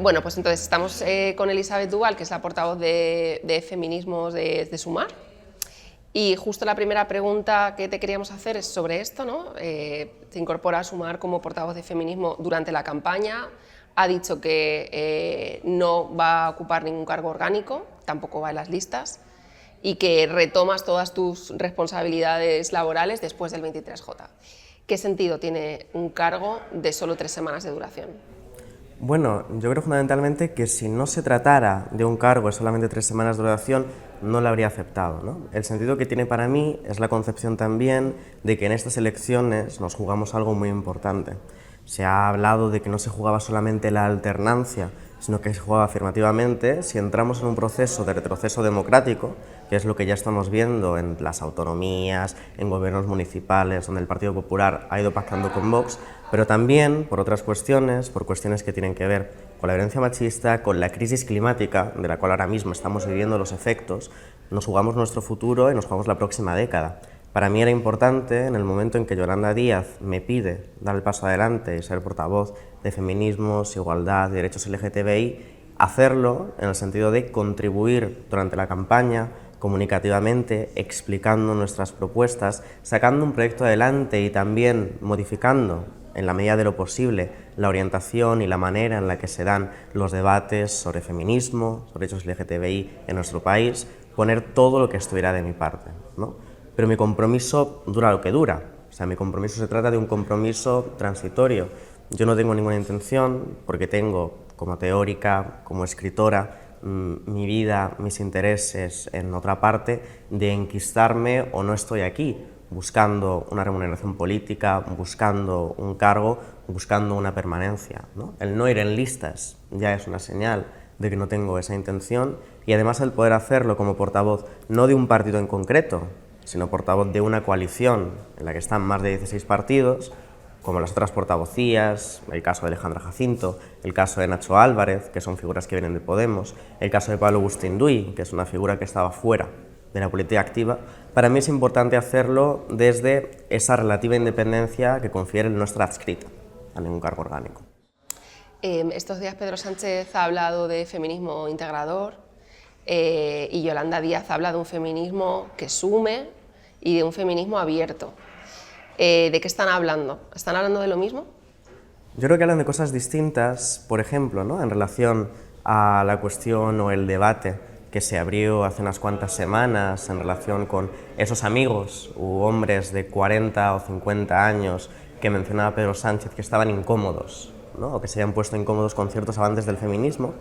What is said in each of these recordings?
Bueno, pues entonces estamos con Elisabeth Duval, que es la portavoz de feminismos de Sumar. Y justo la primera pregunta que te queríamos hacer es sobre esto, ¿no? Se incorpora a Sumar como portavoz de feminismo durante la campaña, ha dicho que no va a ocupar ningún cargo orgánico, tampoco va en las listas, y que retomas todas tus responsabilidades laborales después del 23J. ¿Qué sentido tiene un cargo de solo 3 semanas de duración? Bueno, yo creo fundamentalmente que si no se tratara de un cargo de solamente 3 semanas de duración, no lo habría aceptado, ¿no? El sentido que tiene para mí es la concepción también de que en estas elecciones nos jugamos algo muy importante. Se ha hablado de que no se jugaba solamente la alternancia, sino que se jugaba afirmativamente si entramos en un proceso de retroceso democrático, que es lo que ya estamos viendo en las autonomías, en gobiernos municipales, donde el Partido Popular ha ido pactando con Vox, pero también por otras cuestiones, por cuestiones que tienen que ver con la violencia machista, con la crisis climática, de la cual ahora mismo estamos viviendo los efectos, nos jugamos nuestro futuro y nos jugamos la próxima década. Para mí era importante, en el momento en que Yolanda Díaz me pide dar el paso adelante y ser portavoz de feminismos, igualdad y derechos LGTBI, hacerlo en el sentido de contribuir durante la campaña, comunicativamente, explicando nuestras propuestas, sacando un proyecto adelante y también modificando, en la medida de lo posible, la orientación y la manera en la que se dan los debates sobre feminismo, sobre derechos LGTBI en nuestro país, poner todo lo que estuviera de mi parte, ¿no? Pero mi compromiso dura lo que dura, o sea, mi compromiso se trata de un compromiso transitorio. Yo no tengo ninguna intención, porque tengo como teórica, como escritora, mi vida, mis intereses en otra parte, de enquistarme o no estoy aquí buscando una remuneración política, buscando un cargo, buscando una permanencia, ¿no? El no ir en listas ya es una señal de que no tengo esa intención, y además el poder hacerlo como portavoz no de un partido en concreto, sino portavoz de una coalición en la que están más de 16 partidos, como las otras portavocías, el caso de Alejandra Jacinto, el caso de Nacho Álvarez, que son figuras que vienen de Podemos, el caso de Pablo Bustinduy, que es una figura que estaba fuera de la política activa. Para mí es importante hacerlo desde esa relativa independencia que confiere el no estar adscrita a ningún cargo orgánico. Estos días Pedro Sánchez ha hablado de feminismo integrador y Yolanda Díaz habla de un feminismo que sume y de un feminismo abierto. ¿De qué están hablando? ¿Están hablando de lo mismo? Yo creo que hablan de cosas distintas, por ejemplo, ¿no?, en relación a la cuestión o el debate que se abrió hace unas cuantas semanas en relación con esos amigos u hombres de 40 o 50 años que mencionaba Pedro Sánchez que estaban incómodos, ¿no?, o que se habían puesto incómodos con ciertos avances del feminismo.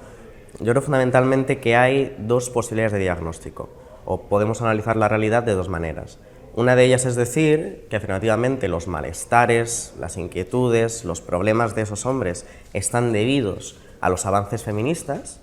Yo creo fundamentalmente que hay dos posibilidades de diagnóstico, o podemos analizar la realidad de dos maneras. Una de ellas es decir que afirmativamente los malestares, las inquietudes, los problemas de esos hombres están debidos a los avances feministas,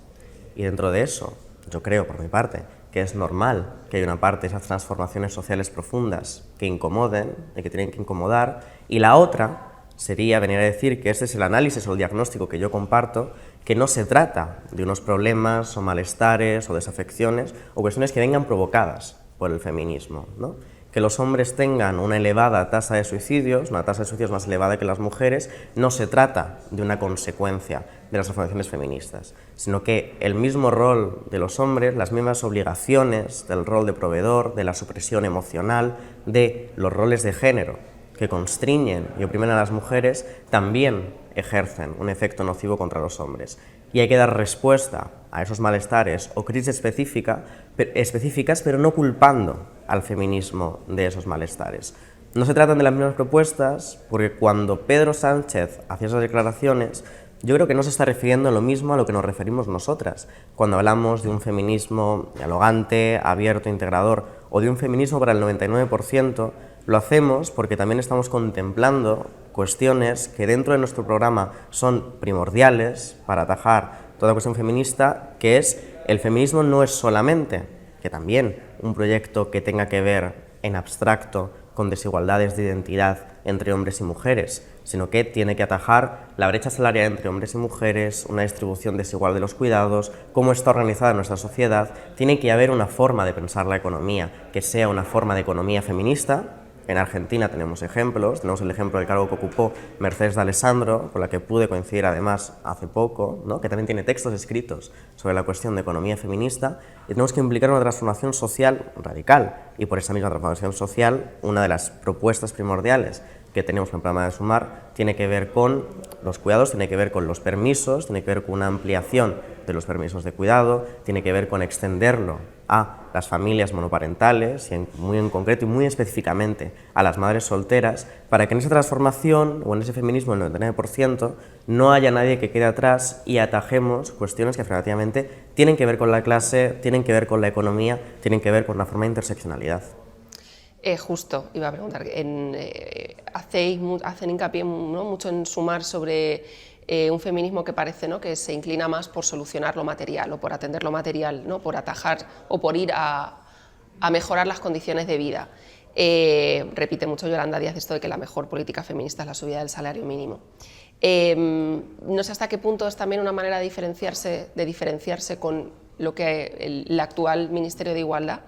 y dentro de eso yo creo, por mi parte, que es normal que haya una parte de esas transformaciones sociales profundas que incomoden y que tienen que incomodar, y la otra sería venir a decir que este es el análisis o el diagnóstico que yo comparto, que no se trata de unos problemas o malestares o desafecciones o cuestiones que vengan provocadas por el feminismo, ¿no? Que los hombres tengan una elevada tasa de suicidios, una tasa de suicidios más elevada que las mujeres, no se trata de una consecuencia de las transformaciones feministas, sino que el mismo rol de los hombres, las mismas obligaciones del rol de proveedor, de la supresión emocional, de los roles de género que constriñen y oprimen a las mujeres, también ejercen un efecto nocivo contra los hombres. Y hay que dar respuesta a esos malestares o crisis específicas, pero no culpando al feminismo de esos malestares. No se tratan de las mismas propuestas, porque cuando Pedro Sánchez hacía esas declaraciones, yo creo que no se está refiriendo a lo mismo a lo que nos referimos nosotras, cuando hablamos de un feminismo dialogante, abierto, integrador, o de un feminismo para el 99%, lo hacemos porque también estamos contemplando cuestiones que dentro de nuestro programa son primordiales para atajar toda cuestión feminista, que es el feminismo no es solamente, que también, un proyecto que tenga que ver en abstracto con desigualdades de identidad entre hombres y mujeres, sino que tiene que atajar la brecha salarial entre hombres y mujeres, una distribución desigual de los cuidados, cómo está organizada nuestra sociedad. Tiene que haber una forma de pensar la economía que sea una forma de economía feminista, En Argentina tenemos ejemplos, tenemos el ejemplo del cargo que ocupó Mercedes de Alessandro, con la que pude coincidir además hace poco, ¿no? Que también tiene textos escritos sobre la cuestión de economía feminista, y tenemos que implicar una transformación social radical, y por esa misma transformación social, una de las propuestas primordiales que tenemos en el programa de Sumar tiene que ver con los cuidados, tiene que ver con los permisos, tiene que ver con una ampliación de los permisos de cuidado, tiene que ver con extenderlo a las familias monoparentales y muy en concreto y muy específicamente a las madres solteras, para que en esa transformación o en ese feminismo del 99% no haya nadie que quede atrás y atajemos cuestiones que afirmativamente tienen que ver con la clase, tienen que ver con la economía, tienen que ver con una forma de interseccionalidad. Justo, iba a preguntar, hacen hincapié, ¿no?, mucho en Sumar sobre un feminismo que parece, ¿no?, que se inclina más por solucionar lo material o por atender lo material, ¿no?, por atajar o por ir a mejorar las condiciones de vida. Repite mucho Yolanda Díaz esto de que la mejor política feminista es la subida del salario mínimo. No sé hasta qué punto es también una manera de diferenciarse con lo que el actual Ministerio de Igualdad,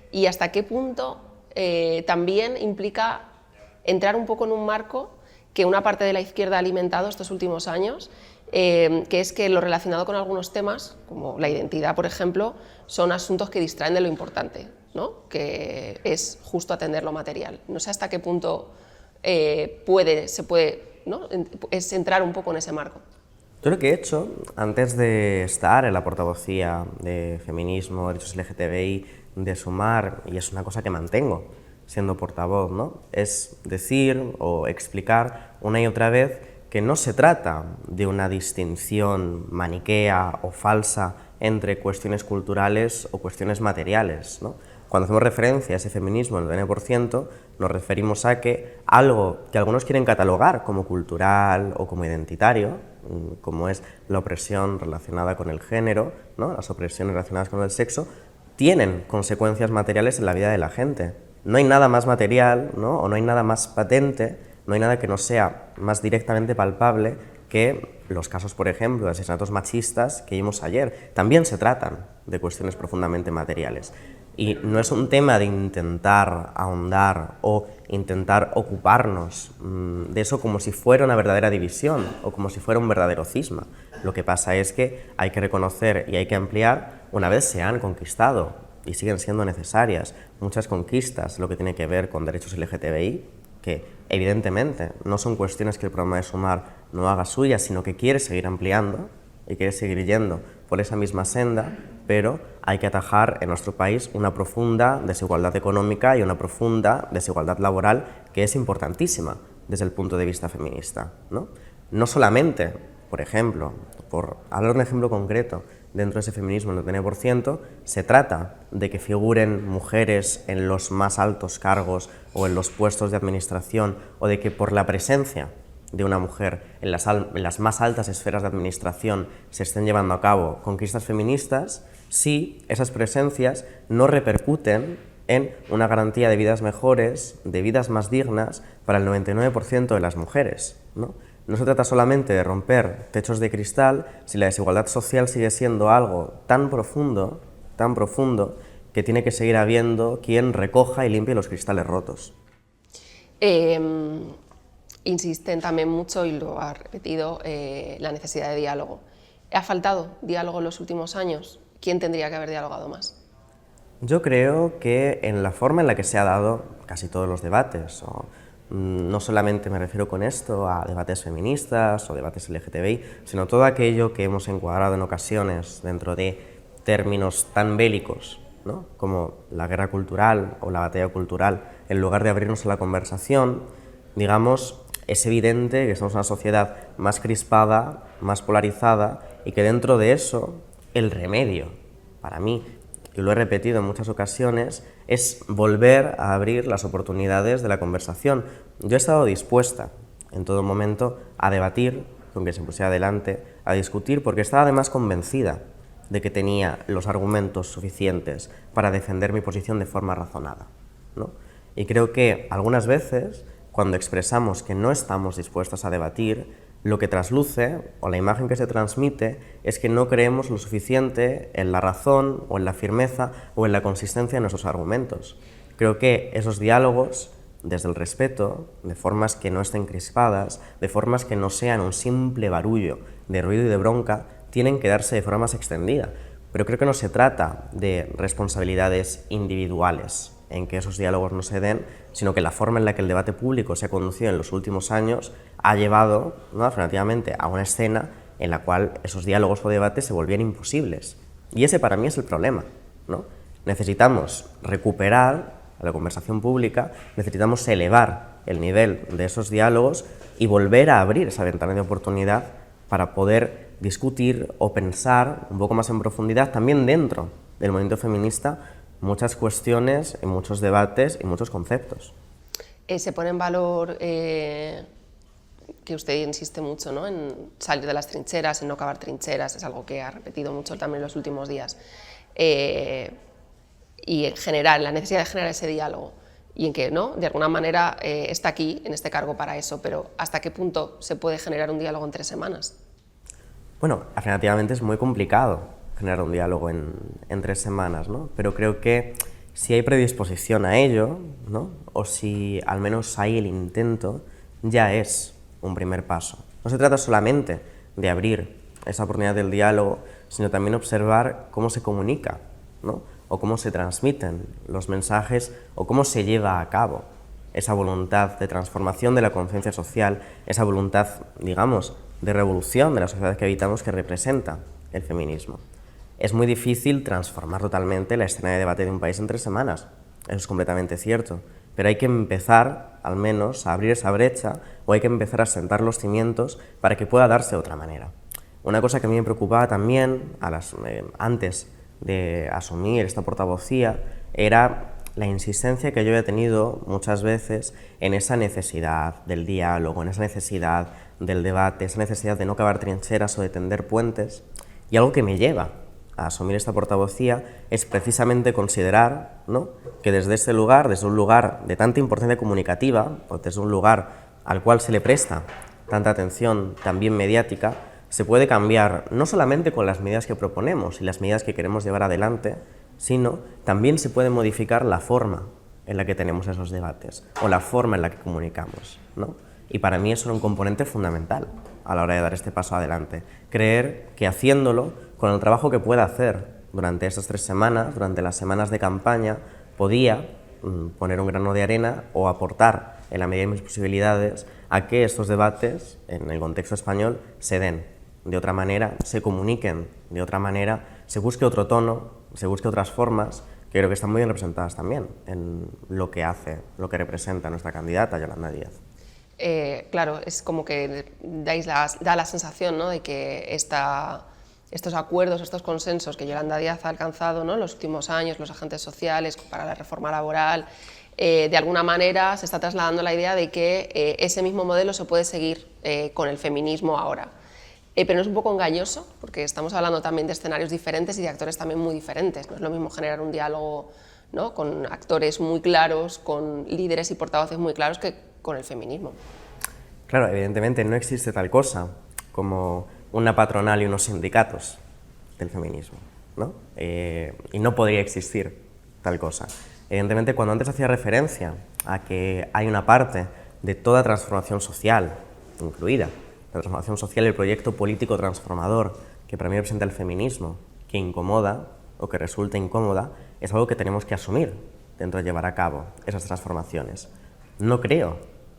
y hasta qué punto también implica entrar un poco en un marco que una parte de la izquierda ha alimentado estos últimos años, que es que lo relacionado con algunos temas, como la identidad, por ejemplo, son asuntos que distraen de lo importante, ¿no?, que es justo atender lo material. No sé hasta qué punto se puede, ¿no?, es entrar un poco en ese marco. Yo lo que he hecho, antes de estar en la portavocía de feminismo, derechos LGTBI, de Sumar, y es una cosa que mantengo siendo portavoz, ¿no?, es decir o explicar una y otra vez que no se trata de una distinción maniquea o falsa entre cuestiones culturales o cuestiones materiales, ¿no? Cuando hacemos referencia a ese feminismo del 20%, nos referimos a que algo que algunos quieren catalogar como cultural o como identitario, como es la opresión relacionada con el género, ¿no?, las opresiones relacionadas con el sexo, tienen consecuencias materiales en la vida de la gente. No hay nada más material, ¿no?, o no hay nada más patente, no hay nada que no sea más directamente palpable que los casos, por ejemplo, de asesinatos machistas que vimos ayer. También se tratan de cuestiones profundamente materiales. Y no es un tema de intentar ahondar o intentar ocuparnos de eso como si fuera una verdadera división o como si fuera un verdadero cisma. Lo que pasa es que hay que reconocer y hay que ampliar, una vez se han conquistado y siguen siendo necesarias muchas conquistas, lo que tiene que ver con derechos LGTBI, que evidentemente no son cuestiones que el programa de Sumar no haga suyas, sino que quiere seguir ampliando y quiere seguir yendo por esa misma senda, pero hay que atajar en nuestro país una profunda desigualdad económica y una profunda desigualdad laboral que es importantísima desde el punto de vista feminista, ¿no? No solamente, por ejemplo, por hablar de un ejemplo concreto, dentro de ese feminismo del 99%, se trata de que figuren mujeres en los más altos cargos o en los puestos de administración, o de que por la presencia de una mujer en las más altas esferas de administración se estén llevando a cabo conquistas feministas, si esas presencias no repercuten en una garantía de vidas mejores, de vidas más dignas para el 99% de las mujeres, ¿no? No se trata solamente de romper techos de cristal si la desigualdad social sigue siendo algo tan profundo, que tiene que seguir habiendo quien recoja y limpie los cristales rotos. Insisten también mucho, y lo ha repetido, la necesidad de diálogo. ¿Ha faltado diálogo en los últimos años? ¿Quién tendría que haber dialogado más? Yo creo que en la forma en la que se ha dado casi todos los debates, no solamente me refiero con esto a debates feministas o debates LGTBI, sino todo aquello que hemos encuadrado en ocasiones dentro de términos tan bélicos, ¿no?, como la guerra cultural o la batalla cultural, en lugar de abrirnos a la conversación, digamos, es evidente que estamos en una sociedad más crispada, más polarizada, y que dentro de eso el remedio, para mí, y lo he repetido en muchas ocasiones, es volver a abrir las oportunidades de la conversación. Yo he estado dispuesta en todo momento a debatir, con que se pusiera adelante, a discutir, porque estaba además convencida de que tenía los argumentos suficientes para defender mi posición de forma razonada, ¿no? Y creo que algunas veces, cuando expresamos que no estamos dispuestos a debatir, lo que trasluce, o la imagen que se transmite, es que no creemos lo suficiente en la razón, o en la firmeza, o en la consistencia de nuestros argumentos. Creo que esos diálogos desde el respeto, de formas que no estén crispadas, de formas que no sean un simple barullo de ruido y de bronca, tienen que darse de forma más extendida. Pero creo que no se trata de responsabilidades individuales en que esos diálogos no se den, sino que la forma en la que el debate público se ha conducido en los últimos años ha llevado, ¿no?, afirmativamente a una escena en la cual esos diálogos o debates se volvían imposibles. Y ese para mí es el problema, ¿no? Necesitamos recuperar la conversación pública, necesitamos elevar el nivel de esos diálogos y volver a abrir esa ventana de oportunidad para poder discutir o pensar un poco más en profundidad también dentro del movimiento feminista muchas cuestiones, muchos debates y muchos conceptos. Se pone en valor, que usted insiste mucho, ¿no?, en salir de las trincheras, en no cavar trincheras, es algo que ha repetido mucho también en los últimos días, y en general, la necesidad de generar ese diálogo, y en que, ¿no?, de alguna manera está aquí, en este cargo, para eso, pero ¿hasta qué punto se puede generar un diálogo en 3 semanas? Bueno, afirmativamente es muy complicado generar un diálogo en 3 semanas, ¿no? Pero creo que si hay predisposición a ello, ¿no?, o si al menos hay el intento, ya es un primer paso. No se trata solamente de abrir esa oportunidad del diálogo, sino también observar cómo se comunica, ¿no?, o cómo se transmiten los mensajes, o cómo se lleva a cabo esa voluntad de transformación de la conciencia social, esa voluntad, digamos, de revolución de la sociedad que habitamos que representa el feminismo. Es muy difícil transformar totalmente la escena de debate de un país en 3 semanas, eso es completamente cierto, pero hay que empezar, al menos, a abrir esa brecha, o hay que empezar a sentar los cimientos para que pueda darse de otra manera. Una cosa que a mí me preocupaba también, antes de asumir esta portavocía, era la insistencia que yo he tenido muchas veces en esa necesidad del diálogo, en esa necesidad del debate, esa necesidad de no cavar trincheras o de tender puentes, y algo que me lleva a asumir esta portavocía es precisamente considerar, ¿no?, que desde este lugar, desde un lugar de tanta importancia comunicativa, o desde un lugar al cual se le presta tanta atención también mediática, se puede cambiar no solamente con las medidas que proponemos y las medidas que queremos llevar adelante, sino también se puede modificar la forma en la que tenemos esos debates o la forma en la que comunicamos, ¿no? Y para mí eso era un componente fundamental a la hora de dar este paso adelante. Creer que haciéndolo, con el trabajo que pueda hacer durante estas 3 semanas, durante las semanas de campaña, podía poner un grano de arena o aportar, en la medida de mis posibilidades, a que estos debates, en el contexto español, se den de otra manera, se comuniquen de otra manera, se busque otro tono, se busque otras formas, que creo que están muy bien representadas también en lo que hace, lo que representa nuestra candidata, Yolanda Díaz. Claro, es como que da la sensación, ¿no?, de que estos acuerdos, estos consensos que Yolanda Díaz ha alcanzado, ¿no?, en los últimos años, los agentes sociales, para la reforma laboral, de alguna manera se está trasladando la idea de que ese mismo modelo se puede seguir con el feminismo ahora. Pero no es un poco engañoso, porque estamos hablando también de escenarios diferentes y de actores también muy diferentes. No es lo mismo generar un diálogo, ¿no?, con actores muy claros, con líderes y portavoces muy claros, que con el feminismo. Claro, evidentemente no existe tal cosa como una patronal y unos sindicatos del feminismo, ¿no? Y no podría existir tal cosa. Evidentemente, cuando antes hacía referencia a que hay una parte de toda transformación social, incluida la transformación social y el proyecto político transformador que para mí representa el feminismo, que incomoda o que resulta incómoda, es algo que tenemos que asumir dentro de llevar a cabo esas transformaciones. No creo,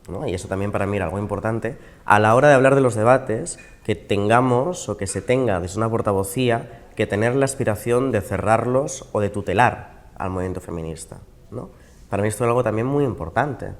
¿no?, y eso también para mí era algo importante, a la hora de hablar de los debates, que tengamos o que se tenga desde una portavocía que tener la aspiración de cerrarlos o de tutelar al movimiento feminista, ¿no? Para mí esto es algo también muy importante.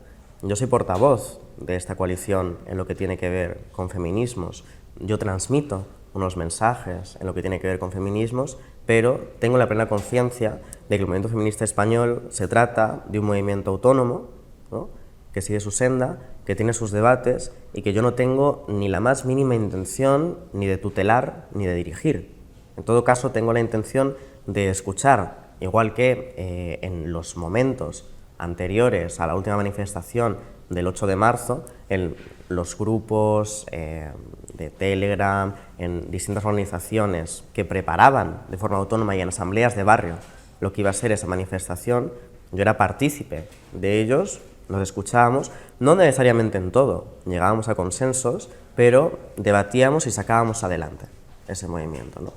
Yo soy portavoz de esta coalición en lo que tiene que ver con feminismos. Yo transmito unos mensajes en lo que tiene que ver con feminismos, pero tengo la plena conciencia de que el movimiento feminista español se trata de un movimiento autónomo, ¿no?, que sigue su senda, que tiene sus debates y que yo no tengo ni la más mínima intención ni de tutelar ni de dirigir. En todo caso, tengo la intención de escuchar, igual que en los momentos anteriores a la última manifestación del 8 de marzo, en los grupos de Telegram, en distintas organizaciones que preparaban de forma autónoma y en asambleas de barrio lo que iba a ser esa manifestación, yo era partícipe de ellos nos escuchábamos, no necesariamente en todo, llegábamos a consensos, pero debatíamos y sacábamos adelante ese movimiento, ¿no?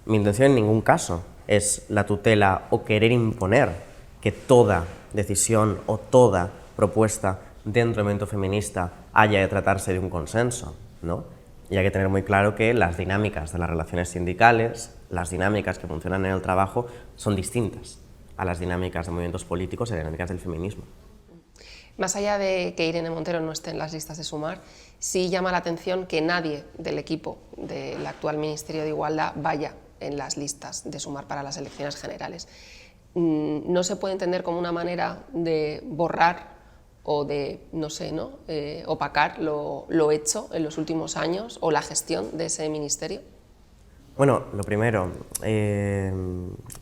Mi intención en ningún caso es la tutela o querer imponer que toda decisión o toda propuesta dentro del movimiento feminista haya de tratarse de un consenso, ¿no? Y hay que tener muy claro que las dinámicas de las relaciones sindicales, las dinámicas que funcionan en el trabajo, son distintas a las dinámicas de movimientos políticos y dinámicas del feminismo. Más allá de que Irene Montero no esté en las listas de Sumar, sí llama la atención que nadie del equipo del actual Ministerio de Igualdad vaya en las listas de Sumar para las elecciones generales. ¿No se puede entender como una manera de borrar o de, no sé, ¿no? Opacar lo hecho en los últimos años o la gestión de ese ministerio? Bueno, lo primero,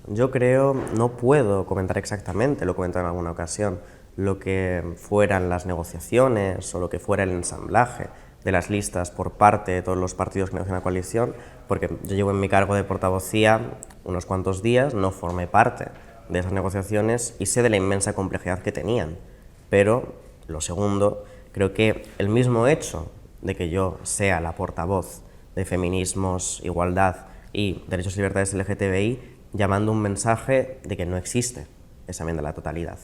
yo creo, no puedo comentar exactamente, lo he comentado en alguna ocasión, lo que fueran las negociaciones o lo que fuera el ensamblaje de las listas por parte de todos los partidos que negocian la coalición, porque yo llevo en mi cargo de portavocía unos cuantos días, no formé parte de esas negociaciones y sé de la inmensa complejidad que tenían. Pero, lo segundo, creo que el mismo hecho de que yo sea la portavoz de feminismos, igualdad y derechos y libertades LGTBI, llamando un mensaje de que no existe esa enmienda a la totalidad.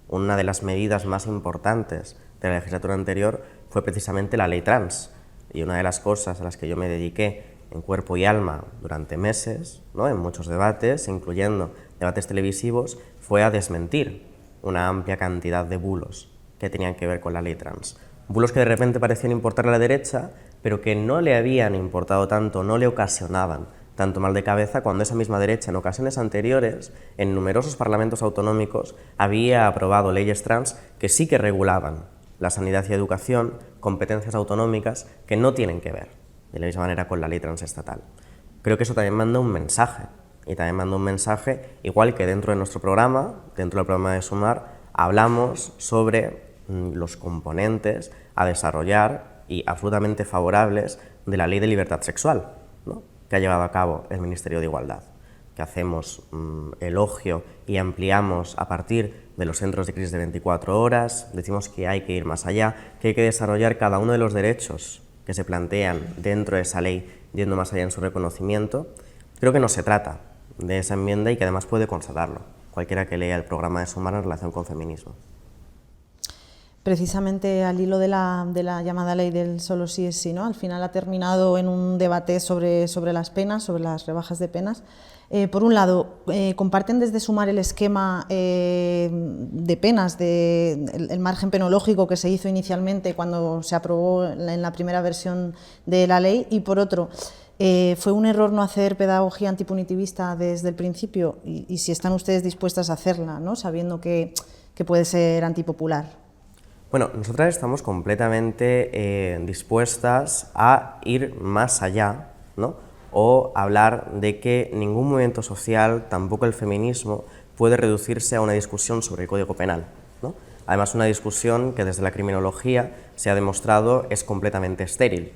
Una de las medidas más importantes de la legislatura anterior fue precisamente la ley trans, y una de las cosas a las que yo me dediqué en cuerpo y alma durante meses, ¿no?, en muchos debates, incluyendo debates televisivos, fue a desmentir una amplia cantidad de bulos que tenían que ver con la ley trans. Bulos que de repente parecían importarle a la derecha, pero que no le habían importado tanto, no le ocasionaban tanto mal de cabeza cuando esa misma derecha en ocasiones anteriores, en numerosos parlamentos autonómicos, había aprobado leyes trans que sí que regulaban la sanidad y educación, competencias autonómicas que no tienen que ver de la misma manera con la ley transestatal. Creo que eso también manda un mensaje, y también manda un mensaje, igual que dentro de nuestro programa, dentro del programa de Sumar, hablamos sobre los componentes a desarrollar y absolutamente favorables de la Ley de Libertad Sexual, ¿no?, que ha llevado a cabo el Ministerio de Igualdad, que hacemos elogio y ampliamos a partir de los centros de crisis de 24 horas, decimos que hay que ir más allá, que hay que desarrollar cada uno de los derechos que se plantean dentro de esa ley, yendo más allá en su reconocimiento. Creo que no se trata de esa enmienda y que además puede constatarlo cualquiera que lea el programa de Sumar en relación con feminismo. Precisamente al hilo de la llamada ley del solo sí es sí, ¿no? Al final ha terminado en un debate sobre las penas, sobre las rebajas de penas. Por un lado, ¿comparten desde Sumar el esquema de penas, el margen penológico que se hizo inicialmente cuando se aprobó en la primera versión de la ley? Y por otro, ¿fue un error no hacer pedagogía antipunitivista desde el principio? Y si están ustedes dispuestas a hacerla, ¿no?, sabiendo que puede ser antipopular. Bueno, nosotras estamos completamente dispuestas a ir más allá, ¿no?, o hablar de que ningún movimiento social, tampoco el feminismo, puede reducirse a una discusión sobre el Código Penal, ¿no? Además, una discusión que desde la criminología se ha demostrado es completamente estéril.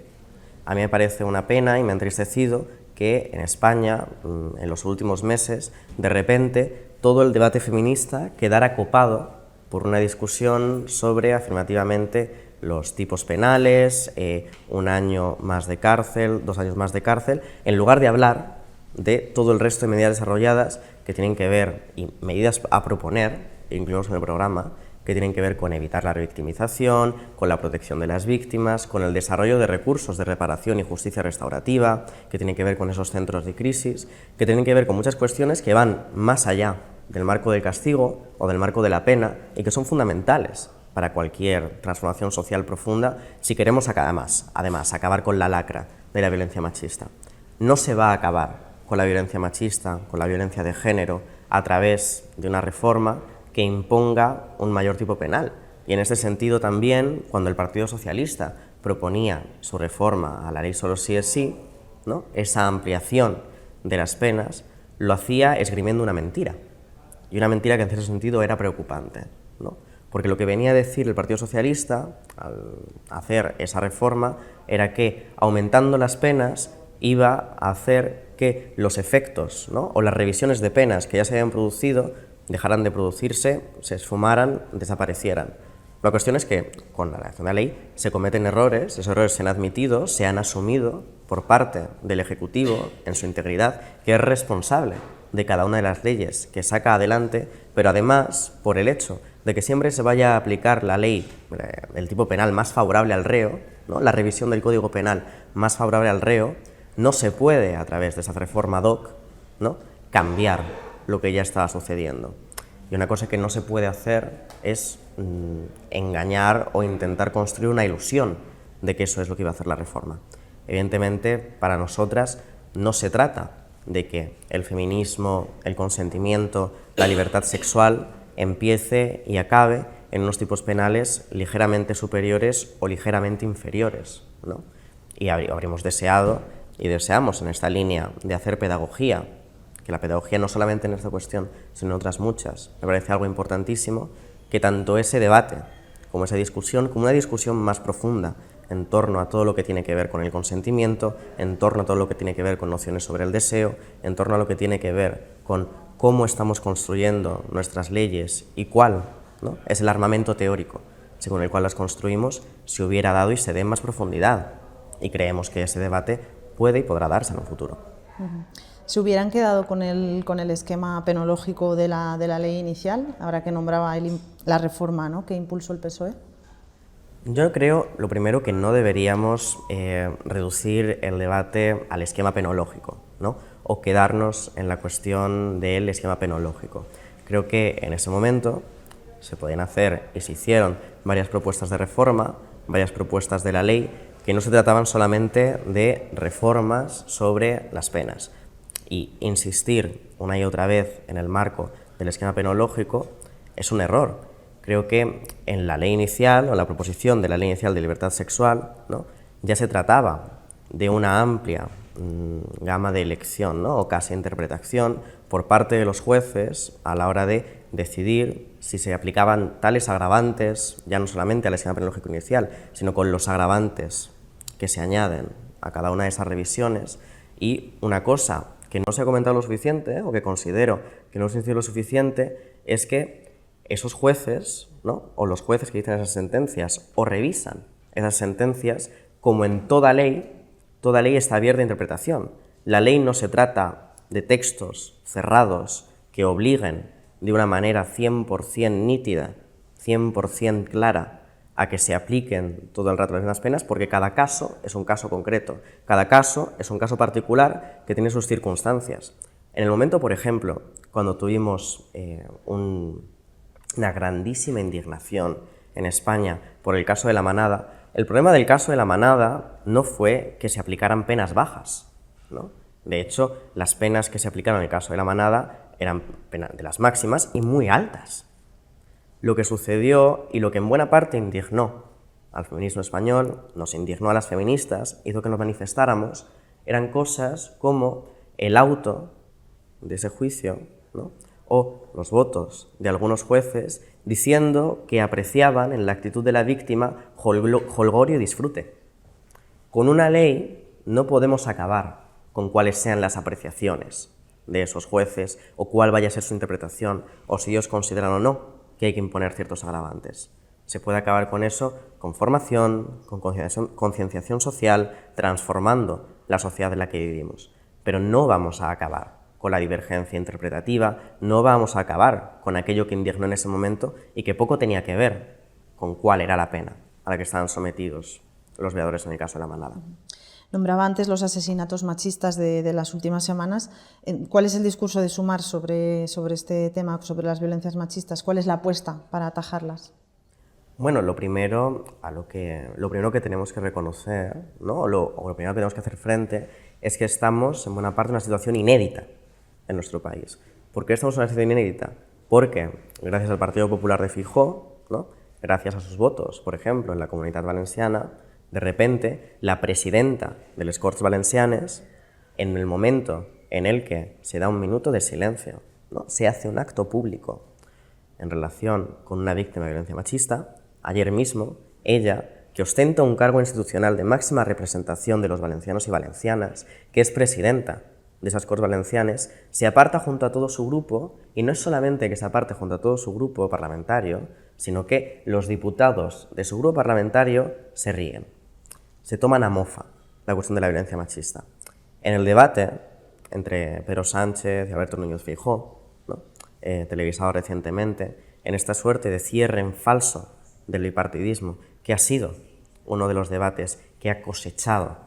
A mí me parece una pena y me ha entristecido que en España, en los últimos meses, de repente, todo el debate feminista quedara copado por una discusión sobre, afirmativamente, los tipos penales, 1 año más de cárcel, 2 años más de cárcel, en lugar de hablar de todo el resto de medidas desarrolladas que tienen que ver, y medidas a proponer, incluimos en el programa, que tienen que ver con evitar la revictimización, con la protección de las víctimas, con el desarrollo de recursos de reparación y justicia restaurativa, que tienen que ver con esos centros de crisis, que tienen que ver con muchas cuestiones que van más allá del marco del castigo o del marco de la pena y que son fundamentales para cualquier transformación social profunda si queremos además acabar con la lacra de la violencia machista. No se va a acabar con la violencia machista, con la violencia de género, a través de una reforma que imponga un mayor tipo penal. Y en este sentido también, cuando el Partido Socialista proponía su reforma a la ley solo sí es sí, ¿no?, esa ampliación de las penas, lo hacía esgrimiendo una mentira. Y una mentira que en cierto sentido era preocupante, ¿no?, porque lo que venía a decir el Partido Socialista al hacer esa reforma era que aumentando las penas iba a hacer que los efectos, ¿no?, o las revisiones de penas que ya se habían producido dejaran de producirse, se esfumaran, desaparecieran. La cuestión es que con la redacción de la ley se cometen errores, esos errores se han admitido, se han asumido por parte del Ejecutivo en su integridad, que es responsable de cada una de las leyes que saca adelante, pero además por el hecho de que siempre se vaya a aplicar la ley, el tipo penal más favorable al reo, ¿no? La revisión del Código Penal más favorable al reo, no se puede, a través de esa reforma ad hoc, ¿no?, cambiar lo que ya estaba sucediendo. Y una cosa que no se puede hacer es engañar o intentar construir una ilusión de que eso es lo que iba a hacer la reforma. Evidentemente, para nosotras no se trata de que el feminismo, el consentimiento, la libertad sexual empiece y acabe en unos tipos penales ligeramente superiores o ligeramente inferiores, ¿no? Y habríamos deseado y deseamos en esta línea de hacer pedagogía, que la pedagogía no solamente en esta cuestión, sino en otras muchas, me parece algo importantísimo, que tanto ese debate como esa discusión, como una discusión más profunda en torno a todo lo que tiene que ver con el consentimiento, en torno a todo lo que tiene que ver con nociones sobre el deseo, en torno a lo que tiene que ver con cómo estamos construyendo nuestras leyes y cuál, ¿no?, es el armamento teórico según el cual las construimos, se hubiera dado y se dé en más profundidad. Y creemos que ese debate puede y podrá darse en un futuro. ¿Se hubieran quedado con el esquema penológico de la ley inicial, ahora que nombraba la reforma, ¿no?, que impulsó el PSOE? Yo creo, lo primero, que no deberíamos reducir el debate al esquema penológico, ¿no?, o quedarnos en la cuestión del esquema penológico. Creo que en ese momento se podían hacer, y se hicieron, varias propuestas de reforma, varias propuestas de la ley, que no se trataban solamente de reformas sobre las penas. Y insistir una y otra vez en el marco del esquema penológico es un error. Creo que en la ley inicial, o en la proposición de la ley inicial de libertad sexual, ¿no?, ya se trataba de una amplia gama de elección, ¿no?, o casi interpretación por parte de los jueces a la hora de decidir si se aplicaban tales agravantes, ya no solamente al esquema penológico inicial, sino con los agravantes que se añaden a cada una de esas revisiones. Y una cosa que no se ha comentado lo suficiente, o que considero que no se ha dicho lo suficiente, es que esos jueces, ¿no?, o los jueces que dicen esas sentencias, o revisan esas sentencias, como en toda ley está abierta a interpretación. La ley no se trata de textos cerrados que obliguen de una manera 100% nítida, 100% clara, a que se apliquen todo el rato las mismas penas, porque cada caso es un caso concreto, cada caso es un caso particular que tiene sus circunstancias. En el momento, por ejemplo, cuando tuvimos una grandísima indignación en España por el caso de La Manada, el problema del caso de La Manada no fue que se aplicaran penas bajas, ¿no? De hecho, las penas que se aplicaron en el caso de La Manada eran penas de las máximas y muy altas. Lo que sucedió, y lo que en buena parte indignó al feminismo español, nos indignó a las feministas, hizo que nos manifestáramos, eran cosas como el auto de ese juicio, ¿no?, o los votos de algunos jueces diciendo que apreciaban en la actitud de la víctima jolgorio y disfrute. Con una ley no podemos acabar con cuáles sean las apreciaciones de esos jueces, o cuál vaya a ser su interpretación, o si ellos consideran o no que hay que imponer ciertos agravantes. Se puede acabar con eso con formación, con concienciación social, transformando la sociedad en la que vivimos. Pero no vamos a acabar con la divergencia interpretativa, no vamos a acabar con aquello que indignó en ese momento y que poco tenía que ver con cuál era la pena a la que estaban sometidos los veadores en el caso de La Manada. Nombraba antes los asesinatos machistas de las últimas semanas. ¿Cuál es el discurso de Sumar sobre este tema, sobre las violencias machistas? ¿Cuál es la apuesta para atajarlas? Bueno, lo primero que tenemos que reconocer, ¿no?, o lo primero que tenemos que hacer frente, es que estamos en buena parte en una situación inédita en nuestro país. ¿Por qué estamos en una situación inédita? Porque gracias al Partido Popular de Feijóo, ¿no?, gracias a sus votos, por ejemplo, en la Comunitat Valenciana, de repente, la presidenta de les Corts Valencianes, en el momento en el que se da un minuto de silencio, ¿no?, se hace un acto público en relación con una víctima de violencia machista, ayer mismo, ella, que ostenta un cargo institucional de máxima representación de los valencianos y valencianas, que es presidenta de esas Corts Valencianes, se aparta junto a todo su grupo, y no es solamente que se aparte junto a todo su grupo parlamentario, sino que los diputados de su grupo parlamentario se ríen, se toman a mofa la cuestión de la violencia machista. En el debate entre Pedro Sánchez y Alberto Núñez Feijóo, ¿no?, televisado recientemente, en esta suerte de cierre en falso del bipartidismo, que ha sido uno de los debates que ha cosechado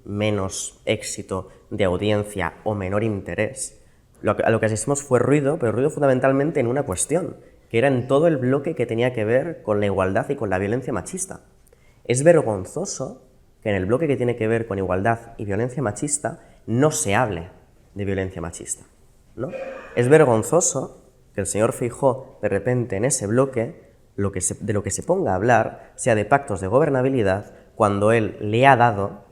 menos éxito de audiencia o menor interés, a lo que asistimos fue ruido, pero ruido fundamentalmente en una cuestión, que era en todo el bloque que tenía que ver con la igualdad y con la violencia machista. Es vergonzoso que en el bloque que tiene que ver con igualdad y violencia machista no se hable de violencia machista, ¿no? Es vergonzoso que el señor Feijóo, de repente, en ese bloque, de lo que se ponga a hablar sea de pactos de gobernabilidad, cuando él le ha dado,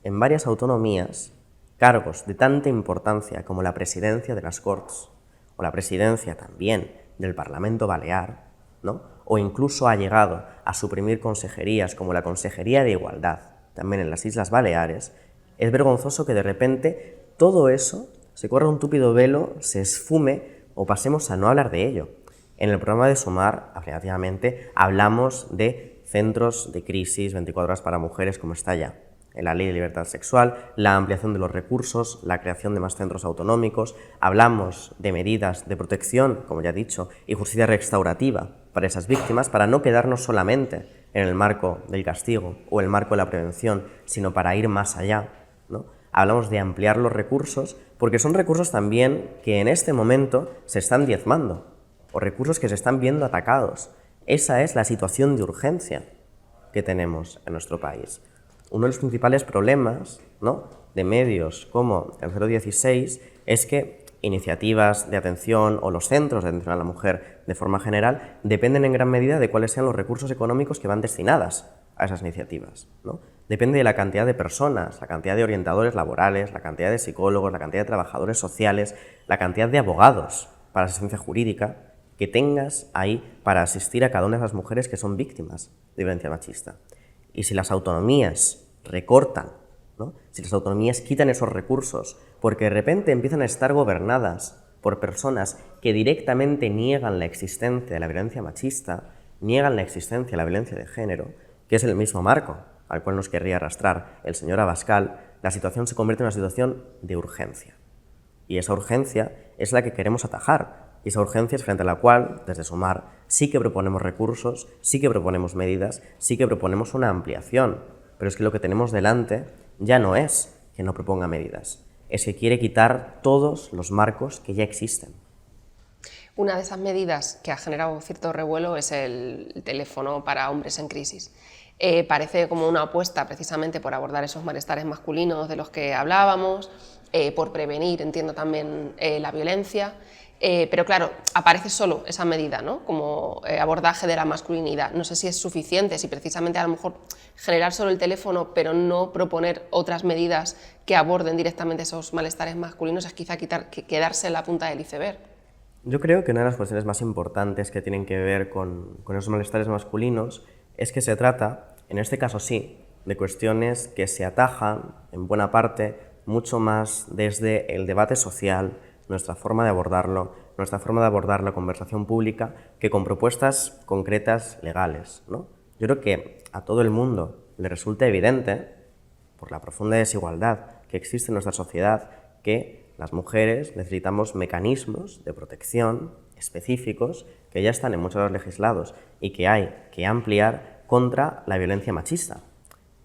en varias autonomías, cargos de tanta importancia como la presidencia de las Corts, o la presidencia también del Parlamento Balear, ¿no?, o incluso ha llegado a suprimir consejerías como la Consejería de Igualdad, también en las Islas Baleares. Es vergonzoso que de repente todo eso se corra un túpido velo, se esfume o pasemos a no hablar de ello. En el programa de Sumar, afirmativamente, hablamos de centros de crisis 24 horas para mujeres, como está ya en la Ley de Libertad Sexual, la ampliación de los recursos, la creación de más centros autonómicos, hablamos de medidas de protección, como ya he dicho, y justicia restaurativa para esas víctimas, para no quedarnos solamente en el marco del castigo o el marco de la prevención, sino para ir más allá, ¿no? Hablamos de ampliar los recursos, porque son recursos también que en este momento se están diezmando, o recursos que se están viendo atacados. Esa es la situación de urgencia que tenemos en nuestro país. Uno de los principales problemas, ¿no?, de medios como el 016 es que iniciativas de atención o los centros de atención a la mujer de forma general dependen en gran medida de cuáles sean los recursos económicos que van destinadas a esas iniciativas, ¿no? Depende de la cantidad de personas, la cantidad de orientadores laborales, la cantidad de psicólogos, la cantidad de trabajadores sociales, la cantidad de abogados para asistencia jurídica que tengas ahí para asistir a cada una de esas mujeres que son víctimas de violencia machista. Y si las autonomías recortan, ¿no?, si las autonomías quitan esos recursos porque de repente empiezan a estar gobernadas por personas que directamente niegan la existencia de la violencia machista, niegan la existencia de la violencia de género, que es el mismo marco al cual nos querría arrastrar el señor Abascal, la situación se convierte en una situación de urgencia. Y esa urgencia es la que queremos atajar. Y esa urgencia es frente a la cual, desde Sumar, sí que proponemos recursos, sí que proponemos medidas, sí que proponemos una ampliación. Pero es que lo que tenemos delante ya no es que no proponga medidas, es que quiere quitar todos los marcos que ya existen. Una de esas medidas que ha generado cierto revuelo es el teléfono para hombres en crisis. Parece como una apuesta precisamente por abordar esos malestares masculinos de los que hablábamos, por prevenir, entiendo también, la violencia. Pero claro, aparece solo esa medida, ¿no?, como abordaje de la masculinidad. No sé si es suficiente, si precisamente a lo mejor generar solo el teléfono pero no proponer otras medidas que aborden directamente esos malestares masculinos es quizá quedarse en la punta del iceberg. Yo creo que una de las cuestiones más importantes que tienen que ver con esos malestares masculinos es que se trata, en este caso sí, de cuestiones que se atajan, en buena parte, mucho más desde el debate social, nuestra forma de abordarlo, nuestra forma de abordar la conversación pública, que con propuestas concretas legales, ¿no? Yo creo que a todo el mundo le resulta evidente, por la profunda desigualdad que existe en nuestra sociedad, que las mujeres necesitamos mecanismos de protección específicos que ya están en muchos de los legislados y que hay que ampliar contra la violencia machista.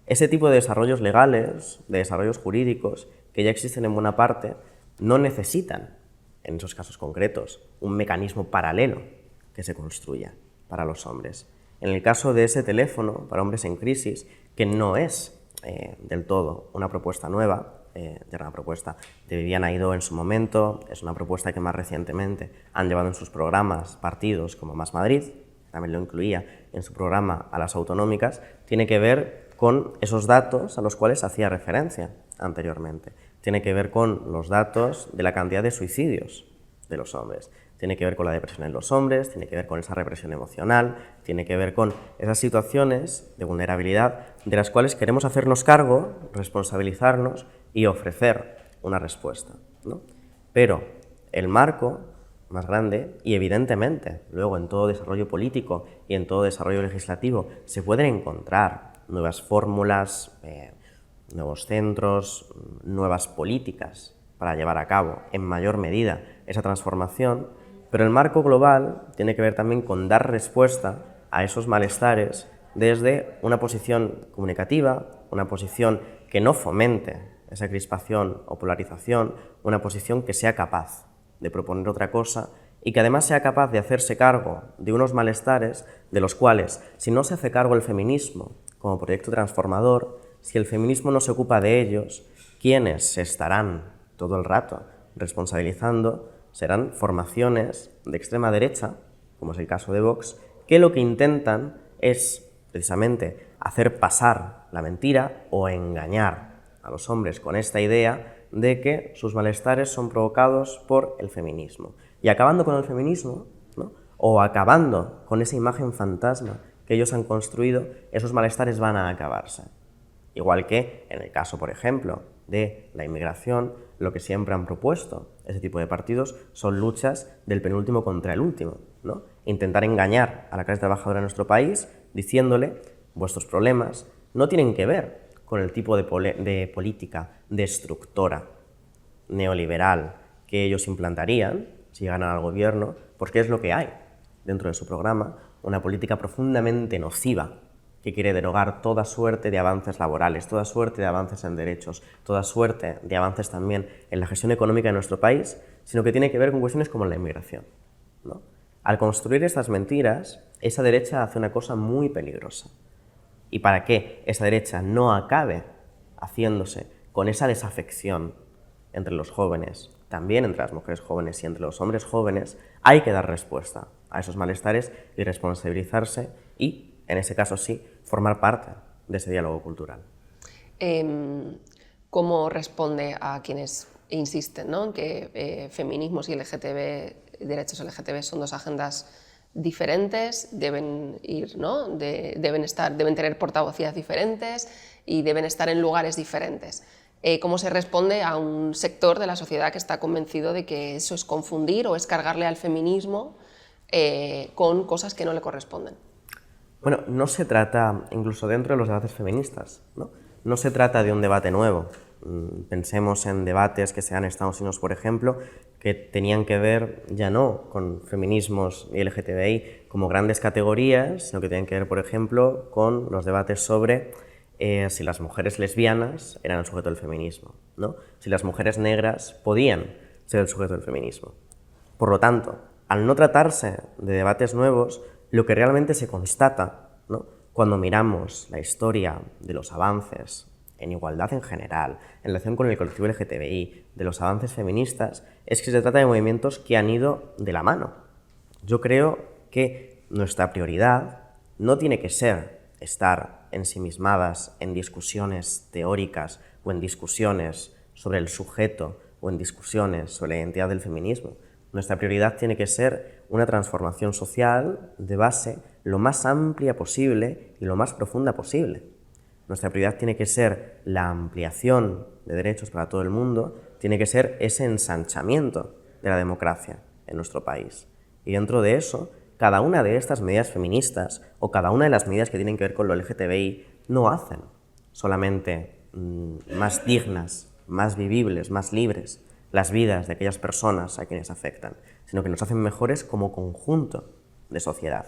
Ese tipo de desarrollos legales, de desarrollos jurídicos, que ya existen en buena parte, no necesitan, en esos casos concretos, un mecanismo paralelo que se construya para los hombres. En el caso de ese teléfono para hombres en crisis, que no es del todo una propuesta nueva, era una propuesta de Viviane Aidó en su momento, es una propuesta que más recientemente han llevado en sus programas partidos como Más Madrid, también lo incluía en su programa a las autonómicas, tiene que ver con esos datos a los cuales hacía referencia anteriormente. Tiene que ver con los datos de la cantidad de suicidios de los hombres. Tiene que ver con la depresión en los hombres, tiene que ver con esa represión emocional, tiene que ver con esas situaciones de vulnerabilidad de las cuales queremos hacernos cargo, responsabilizarnos y ofrecer una respuesta, ¿no? Pero el marco más grande y evidentemente luego en todo desarrollo político y en todo desarrollo legislativo se pueden encontrar nuevas fórmulas, nuevos centros, nuevas políticas para llevar a cabo en mayor medida esa transformación, pero el marco global tiene que ver también con dar respuesta a esos malestares desde una posición comunicativa, una posición que no fomente esa crispación o polarización, una posición que sea capaz de proponer otra cosa y que además sea capaz de hacerse cargo de unos malestares de los cuales, si no se hace cargo el feminismo como proyecto transformador, si el feminismo no se ocupa de ellos, quienes se estarán todo el rato responsabilizando serán formaciones de extrema derecha, como es el caso de Vox, que lo que intentan es precisamente hacer pasar la mentira o engañar a los hombres con esta idea de que sus malestares son provocados por el feminismo. Y acabando con el feminismo, ¿no?, o acabando con esa imagen fantasma que ellos han construido, esos malestares van a acabarse. Igual que en el caso, por ejemplo, de la inmigración, lo que siempre han propuesto ese tipo de partidos son luchas del penúltimo contra el último, ¿no? Intentar engañar a la clase trabajadora de nuestro país diciéndole: vuestros problemas no tienen que ver con el tipo de política destructora, neoliberal, que ellos implantarían si ganan al gobierno, porque es lo que hay dentro de su programa, una política profundamente nociva que quiere derogar toda suerte de avances laborales, toda suerte de avances en derechos, toda suerte de avances también en la gestión económica de nuestro país, sino que tiene que ver con cuestiones como la inmigración, ¿no? Al construir estas mentiras, esa derecha hace una cosa muy peligrosa. Y para que esa derecha no acabe haciéndose con esa desafección entre los jóvenes, también entre las mujeres jóvenes y entre los hombres jóvenes, hay que dar respuesta a esos malestares y responsabilizarse y, en ese caso sí, formar parte de ese diálogo cultural. ¿Cómo responde a quienes insisten, ¿no?, en que feminismos y derechos LGTB son dos agendas diferentes, deben ir, ¿no?, deben tener portavocías diferentes y deben estar en lugares diferentes? ¿Cómo se responde a un sector de la sociedad que está convencido de que eso es confundir o es cargarle al feminismo con cosas que no le corresponden? Bueno, no se trata, incluso dentro de los debates feministas, no se trata de un debate nuevo. Pensemos en debates que se dan en Estados Unidos, por ejemplo, que tenían que ver ya no con feminismos y LGTBI como grandes categorías, sino que tenían que ver, por ejemplo, con los debates sobre si las mujeres lesbianas eran el sujeto del feminismo, ¿no?, si las mujeres negras podían ser el sujeto del feminismo. Por lo tanto, al no tratarse de debates nuevos, lo que realmente se constata, ¿no?, cuando miramos la historia de los avances en igualdad en general, en relación con el colectivo LGTBI, de los avances feministas, es que se trata de movimientos que han ido de la mano. Yo creo que nuestra prioridad no tiene que ser estar ensimismadas en discusiones teóricas o en discusiones sobre el sujeto o en discusiones sobre la identidad del feminismo. Nuestra prioridad tiene que ser una transformación social de base lo más amplia posible y lo más profunda posible. Nuestra prioridad tiene que ser la ampliación de derechos para todo el mundo, tiene que ser ese ensanchamiento de la democracia en nuestro país. Y dentro de eso, cada una de estas medidas feministas o cada una de las medidas que tienen que ver con lo LGTBI no hacen solamente más dignas, más vivibles, más libres las vidas de aquellas personas a quienes afectan, sino que nos hacen mejores como conjunto de sociedad.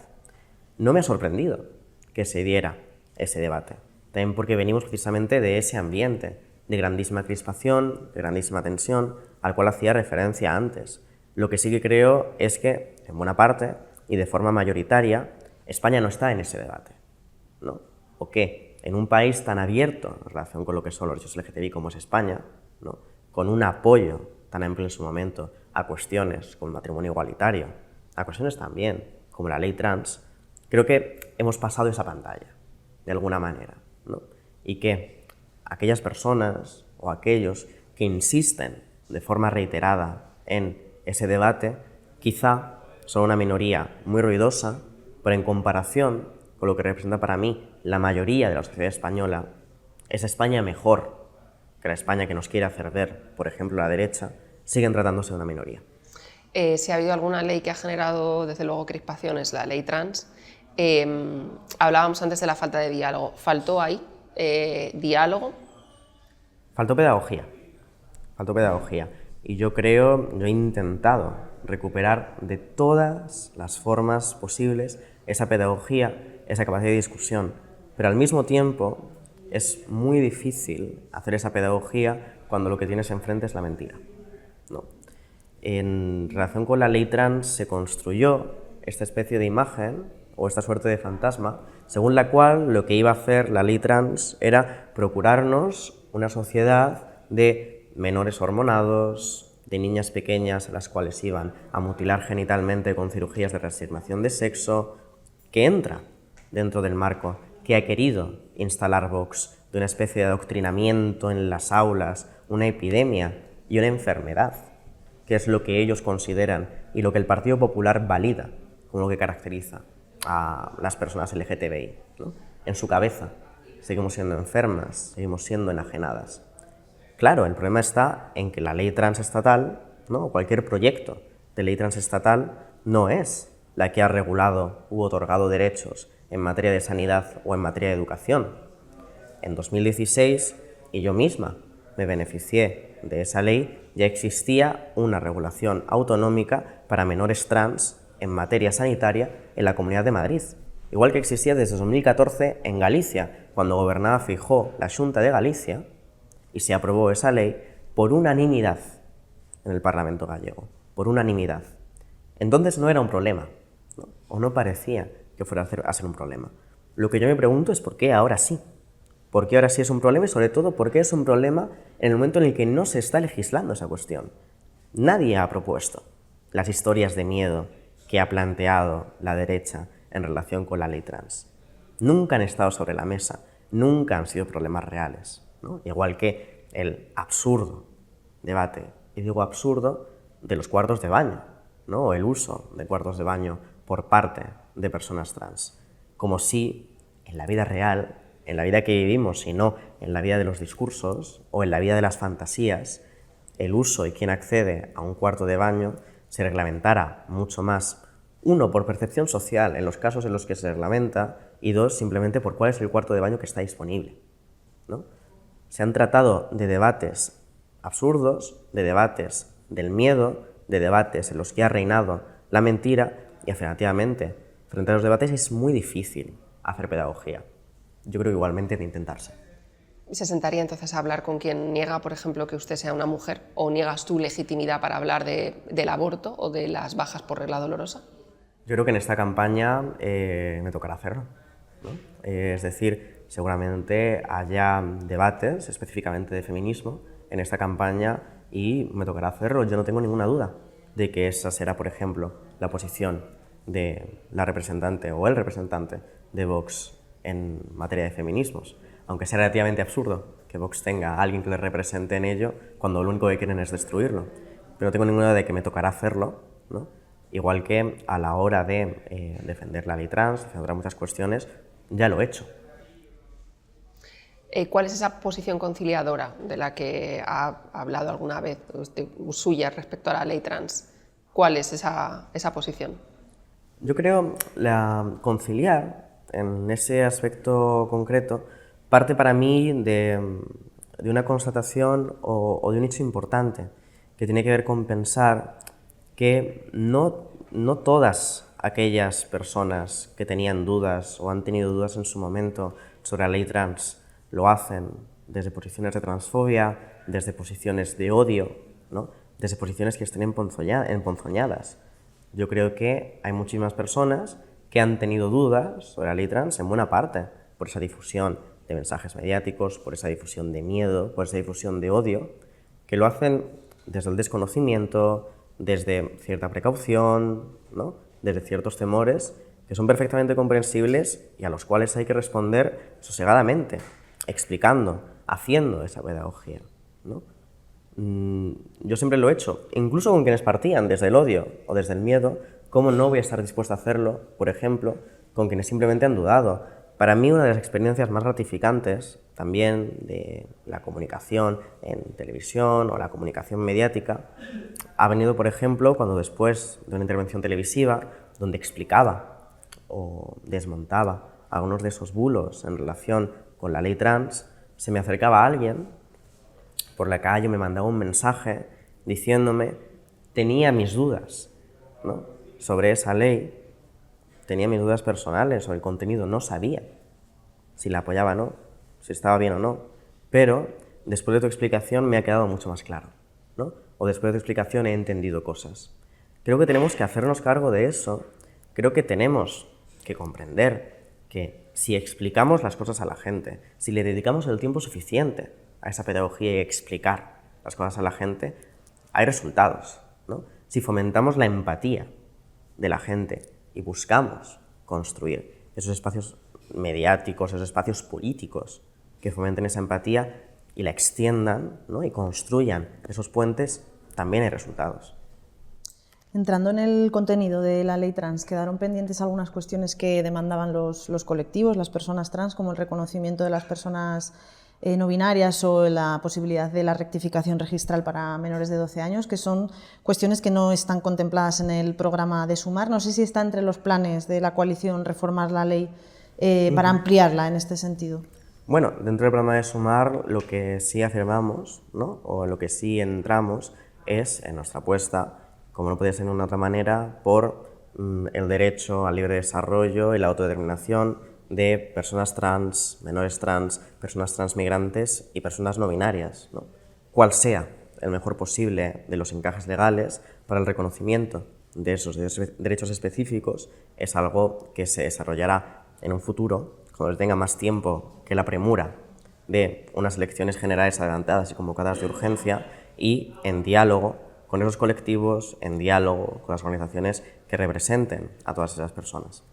No me ha sorprendido que se diera ese debate, también porque venimos precisamente de ese ambiente de grandísima crispación, de grandísima tensión, al cual hacía referencia antes. Lo que sí que creo es que, en buena parte y de forma mayoritaria, España no está en ese debate, ¿no? O que en un país tan abierto en relación con lo que son los derechos LGTBI como es España, ¿no?, con un apoyo tan amplio en su momento a cuestiones como el matrimonio igualitario, a cuestiones también como la ley trans, creo que hemos pasado esa pantalla, de alguna manera, ¿no? Y que aquellas personas o aquellos que insisten de forma reiterada en ese debate, quizá son una minoría muy ruidosa, pero en comparación con lo que representa para mí la mayoría de la sociedad española, esa España mejor que la España que nos quiere hacer ver, por ejemplo, la derecha, siguen tratándose de una minoría. si ha habido alguna ley que ha generado, desde luego, crispaciones, la ley trans. Hablábamos antes de la falta de diálogo. ¿Faltó ahí diálogo? Faltó pedagogía. Y yo he intentado recuperar de todas las formas posibles esa pedagogía, esa capacidad de discusión. Pero al mismo tiempo es muy difícil hacer esa pedagogía cuando lo que tienes enfrente es la mentira, ¿no? En relación con la ley trans se construyó esta especie de imagen o esta suerte de fantasma según la cual lo que iba a hacer la ley trans era procurarnos una sociedad de menores hormonados, de niñas pequeñas a las cuales iban a mutilar genitalmente con cirugías de reasignación de sexo, que entra dentro del marco que ha querido instalar Vox, de una especie de adoctrinamiento en las aulas, una epidemia y una enfermedad, que es lo que ellos consideran y lo que el Partido Popular valida como lo que caracteriza a las personas LGTBI, ¿no? En su cabeza seguimos siendo enfermas, seguimos siendo enajenadas. Claro, el problema está en que la ley transestatal, ¿no? Cualquier proyecto de ley transestatal no es la que ha regulado u otorgado derechos en materia de sanidad o en materia de educación. En 2016, y yo misma me beneficié de esa ley, ya existía una regulación autonómica para menores trans en materia sanitaria en la Comunidad de Madrid. Igual que existía desde 2014 en Galicia, cuando gobernaba Feijóo la Xunta de Galicia, y se aprobó esa ley por unanimidad en el Parlamento gallego, por unanimidad. Entonces no era un problema, ¿no? O no parecía que fuera a ser un problema. Lo que yo me pregunto es por qué ahora sí. ¿Por qué ahora sí es un problema? Y sobre todo, ¿por qué es un problema en el momento en el que no se está legislando esa cuestión? Nadie ha propuesto las historias de miedo que ha planteado la derecha en relación con la ley trans. Nunca han estado sobre la mesa, nunca han sido problemas reales, ¿no? Igual que el absurdo debate, y digo absurdo, de los cuartos de baño, ¿no? O el uso de cuartos de baño por parte de personas trans. Como si en la vida real, en la vida que vivimos y no en la vida de los discursos o en la vida de las fantasías, el uso y quién accede a un cuarto de baño se reglamentara mucho más. Uno, por percepción social, en los casos en los que se reglamenta, y dos, simplemente por cuál es el cuarto de baño que está disponible, ¿no? Se han tratado de debates absurdos, de debates del miedo, de debates en los que ha reinado la mentira, y afirmativamente, frente a los debates es muy difícil hacer pedagogía. Yo creo que igualmente de intentarse. ¿Se sentaría entonces a hablar con quien niega, por ejemplo, que usted sea una mujer? ¿O niegas tu legitimidad para hablar del aborto o de las bajas por regla dolorosa? Yo creo que en esta campaña me tocará hacerlo, ¿no? Es decir, seguramente haya debates específicamente de feminismo en esta campaña y me tocará hacerlo. Yo no tengo ninguna duda de que esa será, por ejemplo, la posición de la representante o el representante de Vox en materia de feminismos. Aunque sea relativamente absurdo que Vox tenga a alguien que le represente en ello cuando lo único que quieren es destruirlo. Pero no tengo ninguna duda de que me tocará hacerlo, ¿no? Igual que a la hora de defender la ley trans, defender muchas cuestiones, ya lo he hecho. ¿Cuál es esa posición conciliadora de la que ha hablado alguna vez suya respecto a la ley trans? ¿Cuál es esa posición? Yo creo conciliar en ese aspecto concreto parte para mí de una constatación o de un hecho importante que tiene que ver con pensar que no todas aquellas personas que tenían dudas o han tenido dudas en su momento sobre la ley trans lo hacen desde posiciones de transfobia, desde posiciones de odio, ¿no? Desde posiciones que estén emponzoñadas. Yo creo que hay muchísimas personas que han tenido dudas sobre la ley trans en buena parte por esa difusión de mensajes mediáticos, por esa difusión de miedo, por esa difusión de odio, que lo hacen desde el desconocimiento, desde cierta precaución, ¿no? Desde ciertos temores que son perfectamente comprensibles y a los cuales hay que responder sosegadamente, explicando, haciendo esa pedagogía, ¿no? Yo siempre lo he hecho, incluso con quienes partían desde el odio o desde el miedo. ¿Cómo no voy a estar dispuesto a hacerlo, por ejemplo, con quienes simplemente han dudado? Para mí una de las experiencias más gratificantes también de la comunicación en televisión o la comunicación mediática ha venido, por ejemplo, cuando después de una intervención televisiva donde explicaba o desmontaba algunos de esos bulos en relación con la ley trans, se me acercaba alguien por la calle, me mandaba un mensaje diciéndome, tenía mis dudas, ¿no?, sobre esa ley, tenía mis dudas personales sobre el contenido, no sabía si la apoyaba o no, si estaba bien o no, pero después de tu explicación me ha quedado mucho más claro, ¿no? O después de tu explicación he entendido cosas. Creo que tenemos que hacernos cargo de eso, creo que tenemos que comprender que si explicamos las cosas a la gente, si le dedicamos el tiempo suficiente a esa pedagogía y explicar las cosas a la gente, hay resultados, ¿no? Si fomentamos la empatía de la gente y buscamos construir esos espacios mediáticos, esos espacios políticos que fomenten esa empatía y la extiendan, ¿no?, y construyan esos puentes, también hay resultados. Entrando en el contenido de la ley trans, quedaron pendientes algunas cuestiones que demandaban los colectivos, las personas trans, como el reconocimiento de las personas no binarias o la posibilidad de la rectificación registral para menores de 12 años, que son cuestiones que no están contempladas en el programa de Sumar. No sé si está entre los planes de la coalición reformar la ley para ampliarla en este sentido. Bueno, dentro del programa de Sumar lo que sí afirmamos, ¿no?, o en lo que sí entramos es en nuestra apuesta, como no podía ser de una otra manera, por el derecho al libre desarrollo y la autodeterminación de personas trans, menores trans, personas transmigrantes y personas no binarias, ¿no? Cuál sea el mejor posible de los encajes legales para el reconocimiento de esos derechos específicos es algo que se desarrollará en un futuro, cuando se tenga más tiempo que la premura de unas elecciones generales adelantadas y convocadas de urgencia, y en diálogo con esos colectivos, en diálogo con las organizaciones que representen a todas esas personas.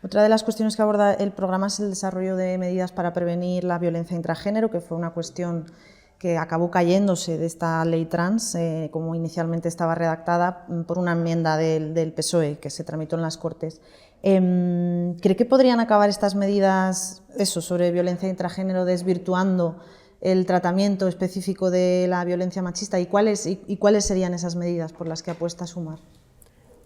Otra de las cuestiones que aborda el programa es el desarrollo de medidas para prevenir la violencia intragénero, que fue una cuestión que acabó cayéndose de esta ley trans, como inicialmente estaba redactada, por una enmienda del PSOE que se tramitó en las Cortes. ¿Cree que podrían acabar estas medidas sobre violencia intragénero desvirtuando el tratamiento específico de la violencia machista? ¿Y cuáles serían esas medidas por las que apuesta Sumar?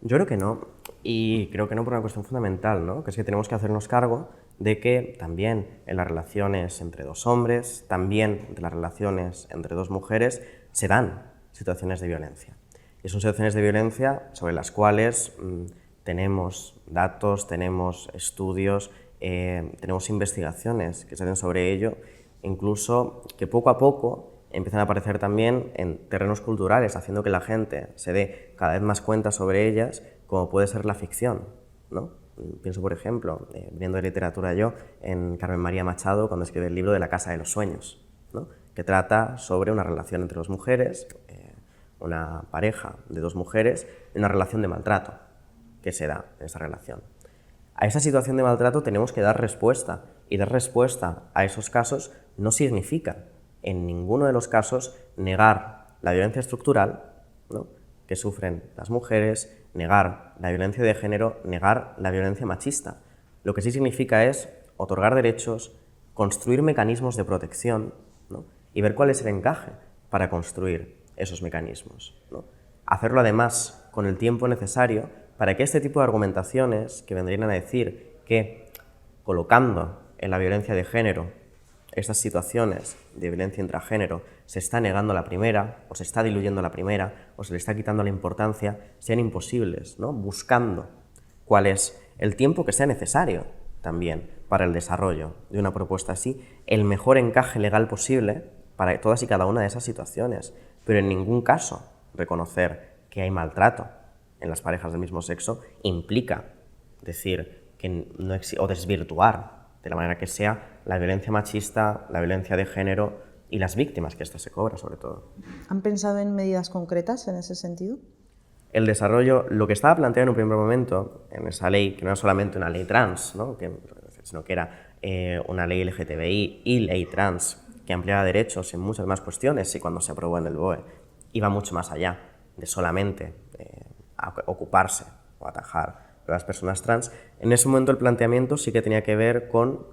Yo creo que no, y creo que no por una cuestión fundamental, ¿no?, que es que tenemos que hacernos cargo de que también en las relaciones entre dos hombres, también entre las relaciones entre dos mujeres, se dan situaciones de violencia. Y son situaciones de violencia sobre las cuales tenemos datos, tenemos estudios, tenemos investigaciones que se hacen sobre ello, incluso que poco a poco empiezan a aparecer también en terrenos culturales, haciendo que la gente se dé cada vez más cuenta sobre ellas, como puede ser la ficción, ¿no? Pienso, por ejemplo, viendo de literatura yo, en Carmen María Machado, cuando escribe el libro de La casa de los sueños, ¿no?, que trata sobre una relación entre dos mujeres, una pareja de dos mujeres, y una relación de maltrato que se da en esa relación. A esa situación de maltrato tenemos que dar respuesta, y dar respuesta a esos casos no significa en ninguno de los casos negar la violencia estructural, ¿no?, que sufren las mujeres, negar la violencia de género, negar la violencia machista. Lo que sí significa es otorgar derechos, construir mecanismos de protección, ¿no?, y ver cuál es el encaje para construir esos mecanismos, ¿no? Hacerlo además con el tiempo necesario para que este tipo de argumentaciones que vendrían a decir que colocando en la violencia de género estas situaciones de violencia intragénero se está negando la primera, o se está diluyendo la primera, o se le está quitando la importancia, sean imposibles, ¿no?, buscando cuál es el tiempo que sea necesario también para el desarrollo de una propuesta así, el mejor encaje legal posible para todas y cada una de esas situaciones, pero en ningún caso reconocer que hay maltrato en las parejas del mismo sexo implica decir que no o desvirtuar de la manera que sea la violencia machista, la violencia de género y las víctimas que ésta se cobra, sobre todo. ¿Han pensado en medidas concretas en ese sentido? El desarrollo, lo que estaba planteado en un primer momento en esa ley, que no era solamente una ley trans, ¿no?, sino que era una ley LGTBI y ley trans, que ampliaba derechos en muchas más cuestiones, y cuando se aprobó en el BOE iba mucho más allá de solamente ocuparse o atajar a las personas trans. En ese momento el planteamiento sí que tenía que ver con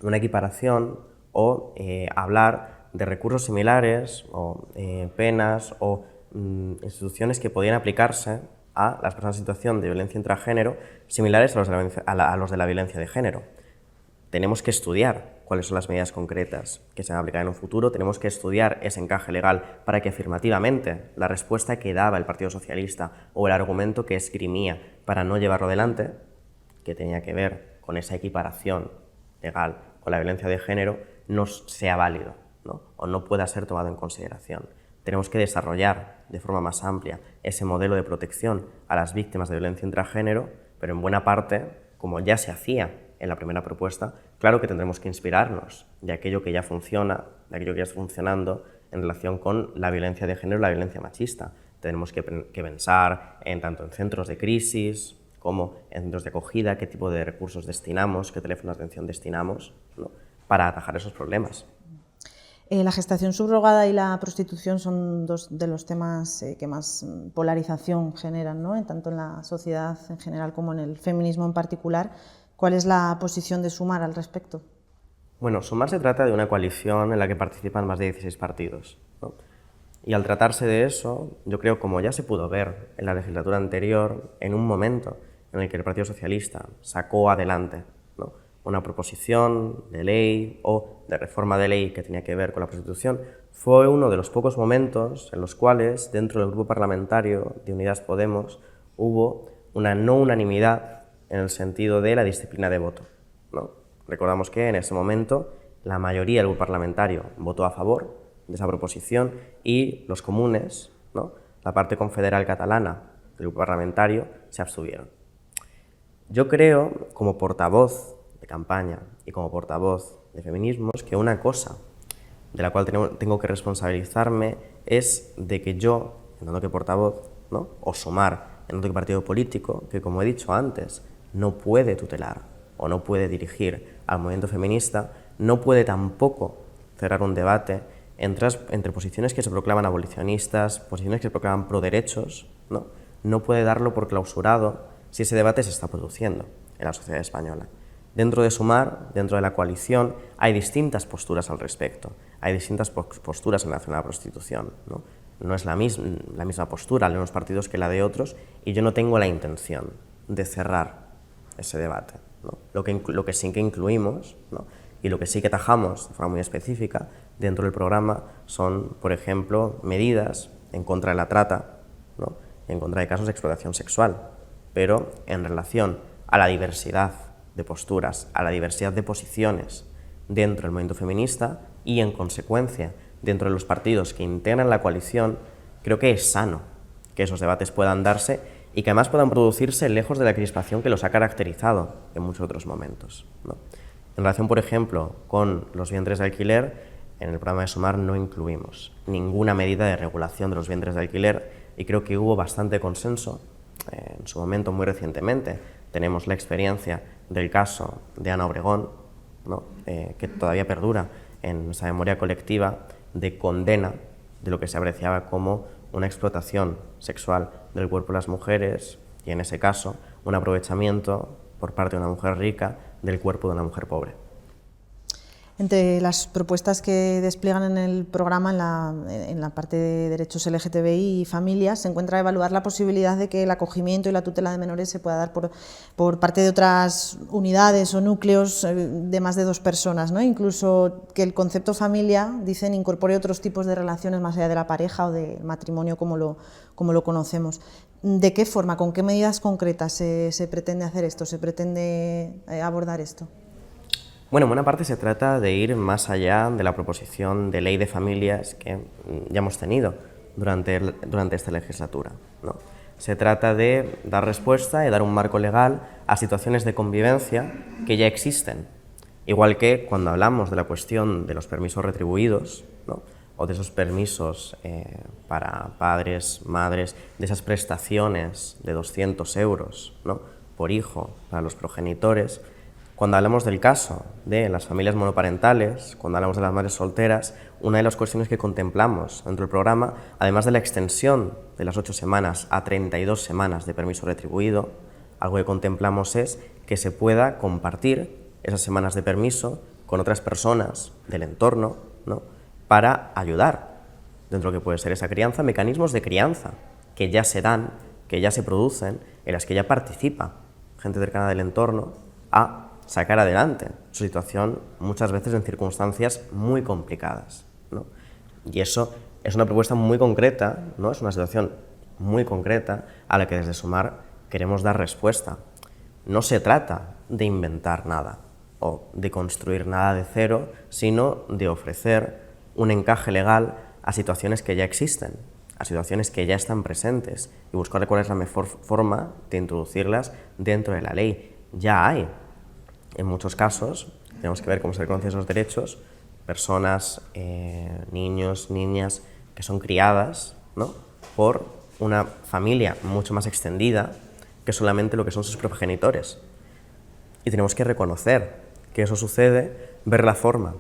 una equiparación o hablar de recursos similares o penas o instituciones que podían aplicarse a las personas en situación de violencia intragénero similares a los de la violencia de género. Tenemos que estudiar cuáles son las medidas concretas que se van a aplicar en un futuro, tenemos que estudiar ese encaje legal para que afirmativamente la respuesta que daba el Partido Socialista o el argumento que esgrimía para no llevarlo adelante, que tenía que ver con esa equiparación legal con la violencia de género, no sea válido, ¿no? O no pueda ser tomado en consideración. Tenemos que desarrollar de forma más amplia ese modelo de protección a las víctimas de violencia intragénero, pero en buena parte, como ya se hacía en la primera propuesta, claro que tendremos que inspirarnos de aquello que ya funciona, de aquello que ya está funcionando en relación con la violencia de género y la violencia machista. Tenemos que pensar tanto en centros de crisis como en centros de acogida, qué tipo de recursos destinamos, qué teléfonos de atención destinamos, ¿no?, para atajar esos problemas. La gestación subrogada y la prostitución son dos de los temas que más polarización generan, ¿no?, tanto en la sociedad en general como en el feminismo en particular. ¿Cuál es la posición de Sumar al respecto? Bueno, Sumar se trata de una coalición en la que participan más de 16 partidos, ¿no? Y al tratarse de eso, yo creo, como ya se pudo ver en la legislatura anterior, en un momento en el que el Partido Socialista sacó adelante, ¿no?, una proposición de ley o de reforma de ley que tenía que ver con la prostitución, fue uno de los pocos momentos en los cuales dentro del grupo parlamentario de Unidas Podemos hubo una no unanimidad en el sentido de la disciplina de voto, ¿no? Recordamos que en ese momento la mayoría del grupo parlamentario votó a favor de esa proposición y los comunes, ¿no?, la parte confederal catalana del grupo parlamentario, se abstuvieron. Yo creo, como portavoz de campaña y como portavoz de feminismos, que una cosa de la cual tengo que responsabilizarme es de que yo, en tanto que portavoz, ¿no?, o Sumar, en tanto que partido político, que como he dicho antes, no puede tutelar o no puede dirigir al movimiento feminista, no puede tampoco cerrar un debate entre posiciones que se proclaman abolicionistas, posiciones que se proclaman pro derechos, ¿no? No puede darlo por clausurado si ese debate se está produciendo en la sociedad española. Dentro de Sumar, dentro de la coalición, hay distintas posturas al respecto, hay distintas posturas en relación a la prostitución, ¿no? No es la misma postura de unos partidos que la de otros, y yo no tengo la intención de cerrar ese debate, ¿no? Lo que sí que incluimos, ¿no?, y lo que sí que tajamos de forma muy específica dentro del programa son, por ejemplo, medidas en contra de la trata, ¿no?, en contra de casos de explotación sexual, pero en relación a la diversidad de posturas, a la diversidad de posiciones dentro del movimiento feminista y, en consecuencia, dentro de los partidos que integran la coalición, creo que es sano que esos debates puedan darse y que además puedan producirse lejos de la crispación que los ha caracterizado en muchos otros momentos, ¿no? En relación, por ejemplo, con los vientres de alquiler, en el programa de Sumar no incluimos ninguna medida de regulación de los vientres de alquiler y creo que hubo bastante consenso en su momento, muy recientemente. Tenemos la experiencia del caso de Ana Obregón, ¿no?, que todavía perdura en nuestra memoria colectiva, de condena de lo que se apreciaba como una explotación sexual del cuerpo de las mujeres y, en ese caso, un aprovechamiento por parte de una mujer rica del cuerpo de una mujer pobre. Entre las propuestas que despliegan en el programa, en la parte de derechos LGTBI y familias, se encuentra evaluar la posibilidad de que el acogimiento y la tutela de menores se pueda dar por parte de otras unidades o núcleos de más de 2 personas, ¿no? Incluso que el concepto familia, dicen, incorpore otros tipos de relaciones más allá de la pareja o del matrimonio como lo conocemos. ¿De qué forma, con qué medidas concretas se pretende hacer esto, se pretende abordar esto? Bueno, en buena parte se trata de ir más allá de la proposición de ley de familias que ya hemos tenido durante esta legislatura, ¿no? Se trata de dar respuesta y dar un marco legal a situaciones de convivencia que ya existen. Igual que cuando hablamos de la cuestión de los permisos retribuidos, ¿no?, o de esos permisos para padres, madres, de esas prestaciones de 200 euros, ¿no?, por hijo para los progenitores. Cuando hablamos del caso de las familias monoparentales, cuando hablamos de las madres solteras, una de las cuestiones que contemplamos dentro del programa, además de la extensión de las 8 semanas a 32 semanas de permiso retribuido, algo que contemplamos es que se pueda compartir esas semanas de permiso con otras personas del entorno, ¿no? Para ayudar, dentro de lo que puede ser esa crianza, mecanismos de crianza que ya se dan, que ya se producen, en las que ya participa gente cercana del entorno a sacar adelante su situación, muchas veces en circunstancias muy complicadas, ¿no? Y eso es una propuesta muy concreta, ¿no? Es una situación muy concreta a la que desde Sumar queremos dar respuesta. No se trata de inventar nada o de construir nada de cero, sino de ofrecer un encaje legal a situaciones que ya existen, a situaciones que ya están presentes y buscar cuál es la mejor forma de introducirlas dentro de la ley. Ya hay, en muchos casos, tenemos que ver cómo se reconocen esos derechos, personas, niños, niñas que son criadas, ¿no? Por una familia mucho más extendida que solamente lo que son sus progenitores. Y tenemos que reconocer que eso sucede, ver la forma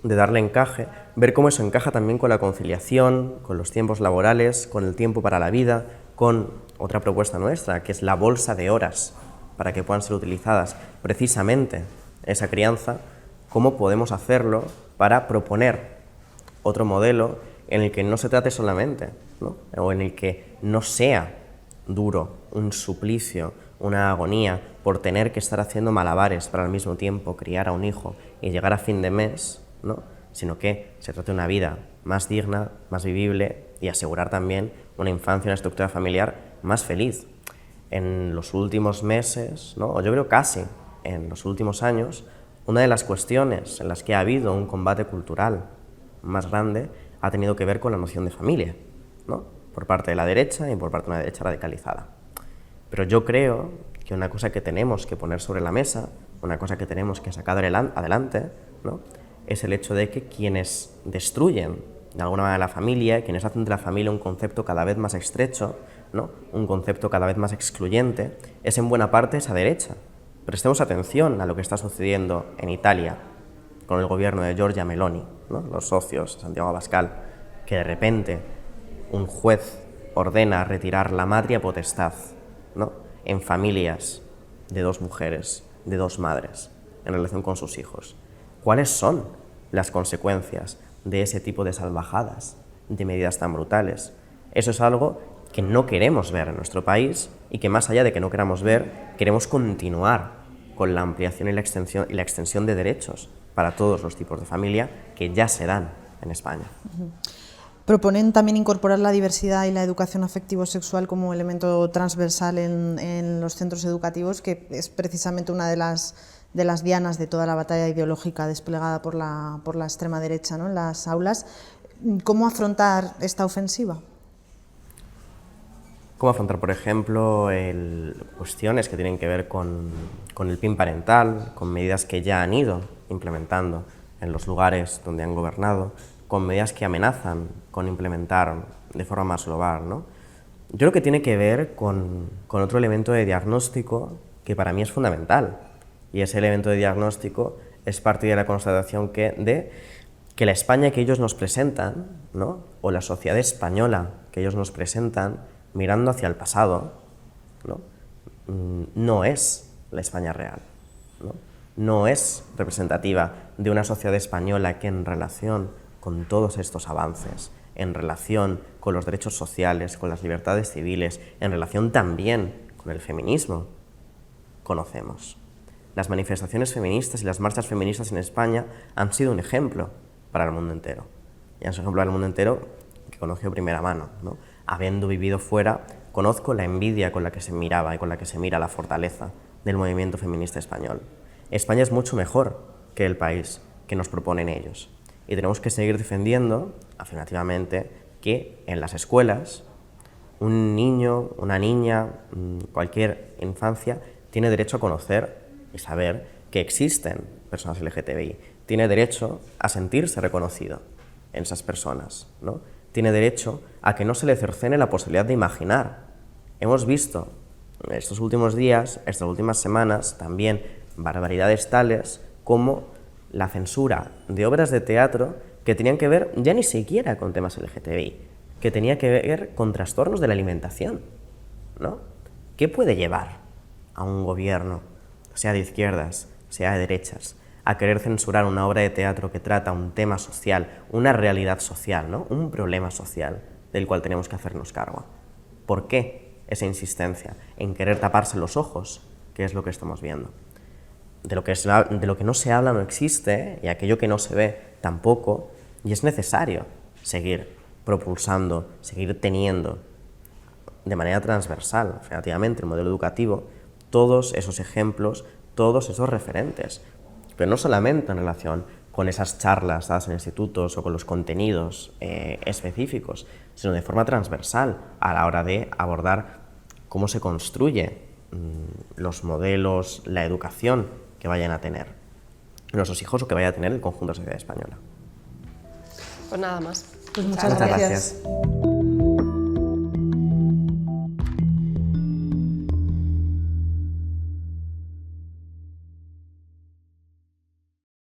de darle encaje, ver cómo eso encaja también con la conciliación, con los tiempos laborales, con el tiempo para la vida, con otra propuesta nuestra, que es la bolsa de horas para que puedan ser utilizadas precisamente esa crianza, cómo podemos hacerlo para proponer otro modelo en el que no se trate solamente, ¿no? O en el que no sea duro, un suplicio, una agonía por tener que estar haciendo malabares para al mismo tiempo criar a un hijo y llegar a fin de mes, ¿no? Sino que se trate de una vida más digna, más vivible y asegurar también una infancia, una estructura familiar más feliz. En los últimos meses, ¿no? O yo creo casi en los últimos años, una de las cuestiones en las que ha habido un combate cultural más grande ha tenido que ver con la noción de familia, ¿no? Por parte de la derecha y por parte de una derecha radicalizada. Pero yo creo que una cosa que tenemos que poner sobre la mesa, una cosa que tenemos que sacar adelante, ¿no? Es el hecho de que quienes destruyen de alguna manera la familia, quienes hacen de la familia un concepto cada vez más estrecho, ¿no? Un concepto cada vez más excluyente, es en buena parte esa derecha. Prestemos atención a lo que está sucediendo en Italia con el gobierno de Giorgia Meloni, ¿no? Los socios de Santiago Abascal, que de repente un juez ordena retirar la matria potestad, ¿no? En familias de dos mujeres, de dos madres, en relación con sus hijos. ¿Cuáles son las consecuencias de ese tipo de salvajadas, de medidas tan brutales? Eso es algo que no queremos ver en nuestro país y que, más allá de que no queramos ver, queremos continuar con la ampliación y la extensión de derechos para todos los tipos de familia que ya se dan en España. Proponen también incorporar la diversidad y la educación afectivo-sexual como elemento transversal en los centros educativos, que es precisamente una de las dianas de toda la batalla ideológica desplegada por la extrema derecha, ¿no? En las aulas. ¿Cómo afrontar esta ofensiva? ¿Cómo afrontar, por ejemplo, cuestiones que tienen que ver con el PIN parental, con medidas que ya han ido implementando en los lugares donde han gobernado, con medidas que amenazan con implementar de forma más global, ¿no? Yo creo que tiene que ver con otro elemento de diagnóstico que para mí es fundamental, y ese elemento de diagnóstico es partir de la constatación que la España que ellos nos presentan, ¿no? O la sociedad española que ellos nos presentan, mirando hacia el pasado, ¿no? No es la España real, ¿no? No es representativa de una sociedad española que, en relación con todos estos avances, en relación con los derechos sociales, con las libertades civiles, en relación también con el feminismo, conocemos. Las manifestaciones feministas y las marchas feministas en España han sido un ejemplo para el mundo entero. Y han sido un ejemplo para el mundo entero que conozco de primera mano, ¿no? Habiendo vivido fuera, conozco la envidia con la que se miraba y con la que se mira la fortaleza del movimiento feminista español. España es mucho mejor que el país que nos proponen ellos. Y tenemos que seguir defendiendo, afirmativamente, que en las escuelas un niño, una niña, cualquier infancia, tiene derecho a conocer y saber que existen personas LGTBI. Tiene derecho a sentirse reconocido en esas personas, ¿no? Tiene derecho a que no se le cercene la posibilidad de imaginar. Hemos visto estos últimos días, estas últimas semanas, también barbaridades tales como la censura de obras de teatro que tenían que ver ya ni siquiera con temas LGTBI, que tenía que ver con trastornos de la alimentación, ¿no? ¿Qué puede llevar a un gobierno, sea de izquierdas, sea de derechas, a querer censurar una obra de teatro que trata un tema social, una realidad social, ¿no? Un problema social del cual tenemos que hacernos cargo. ¿Por qué esa insistencia en querer taparse los ojos? ¿Qué es lo que estamos viendo? De lo que no se habla no existe, y aquello que no se ve tampoco, y es necesario seguir propulsando, seguir teniendo de manera transversal, relativamente, el modelo educativo, todos esos ejemplos, todos esos referentes, pero no solamente en relación con esas charlas dadas en institutos o con los contenidos específicos, sino de forma transversal a la hora de abordar cómo se construye los modelos, la educación que vayan a tener nuestros hijos o que vaya a tener el conjunto de la sociedad española. Pues nada más. Pues muchas Muchas gracias. gracias.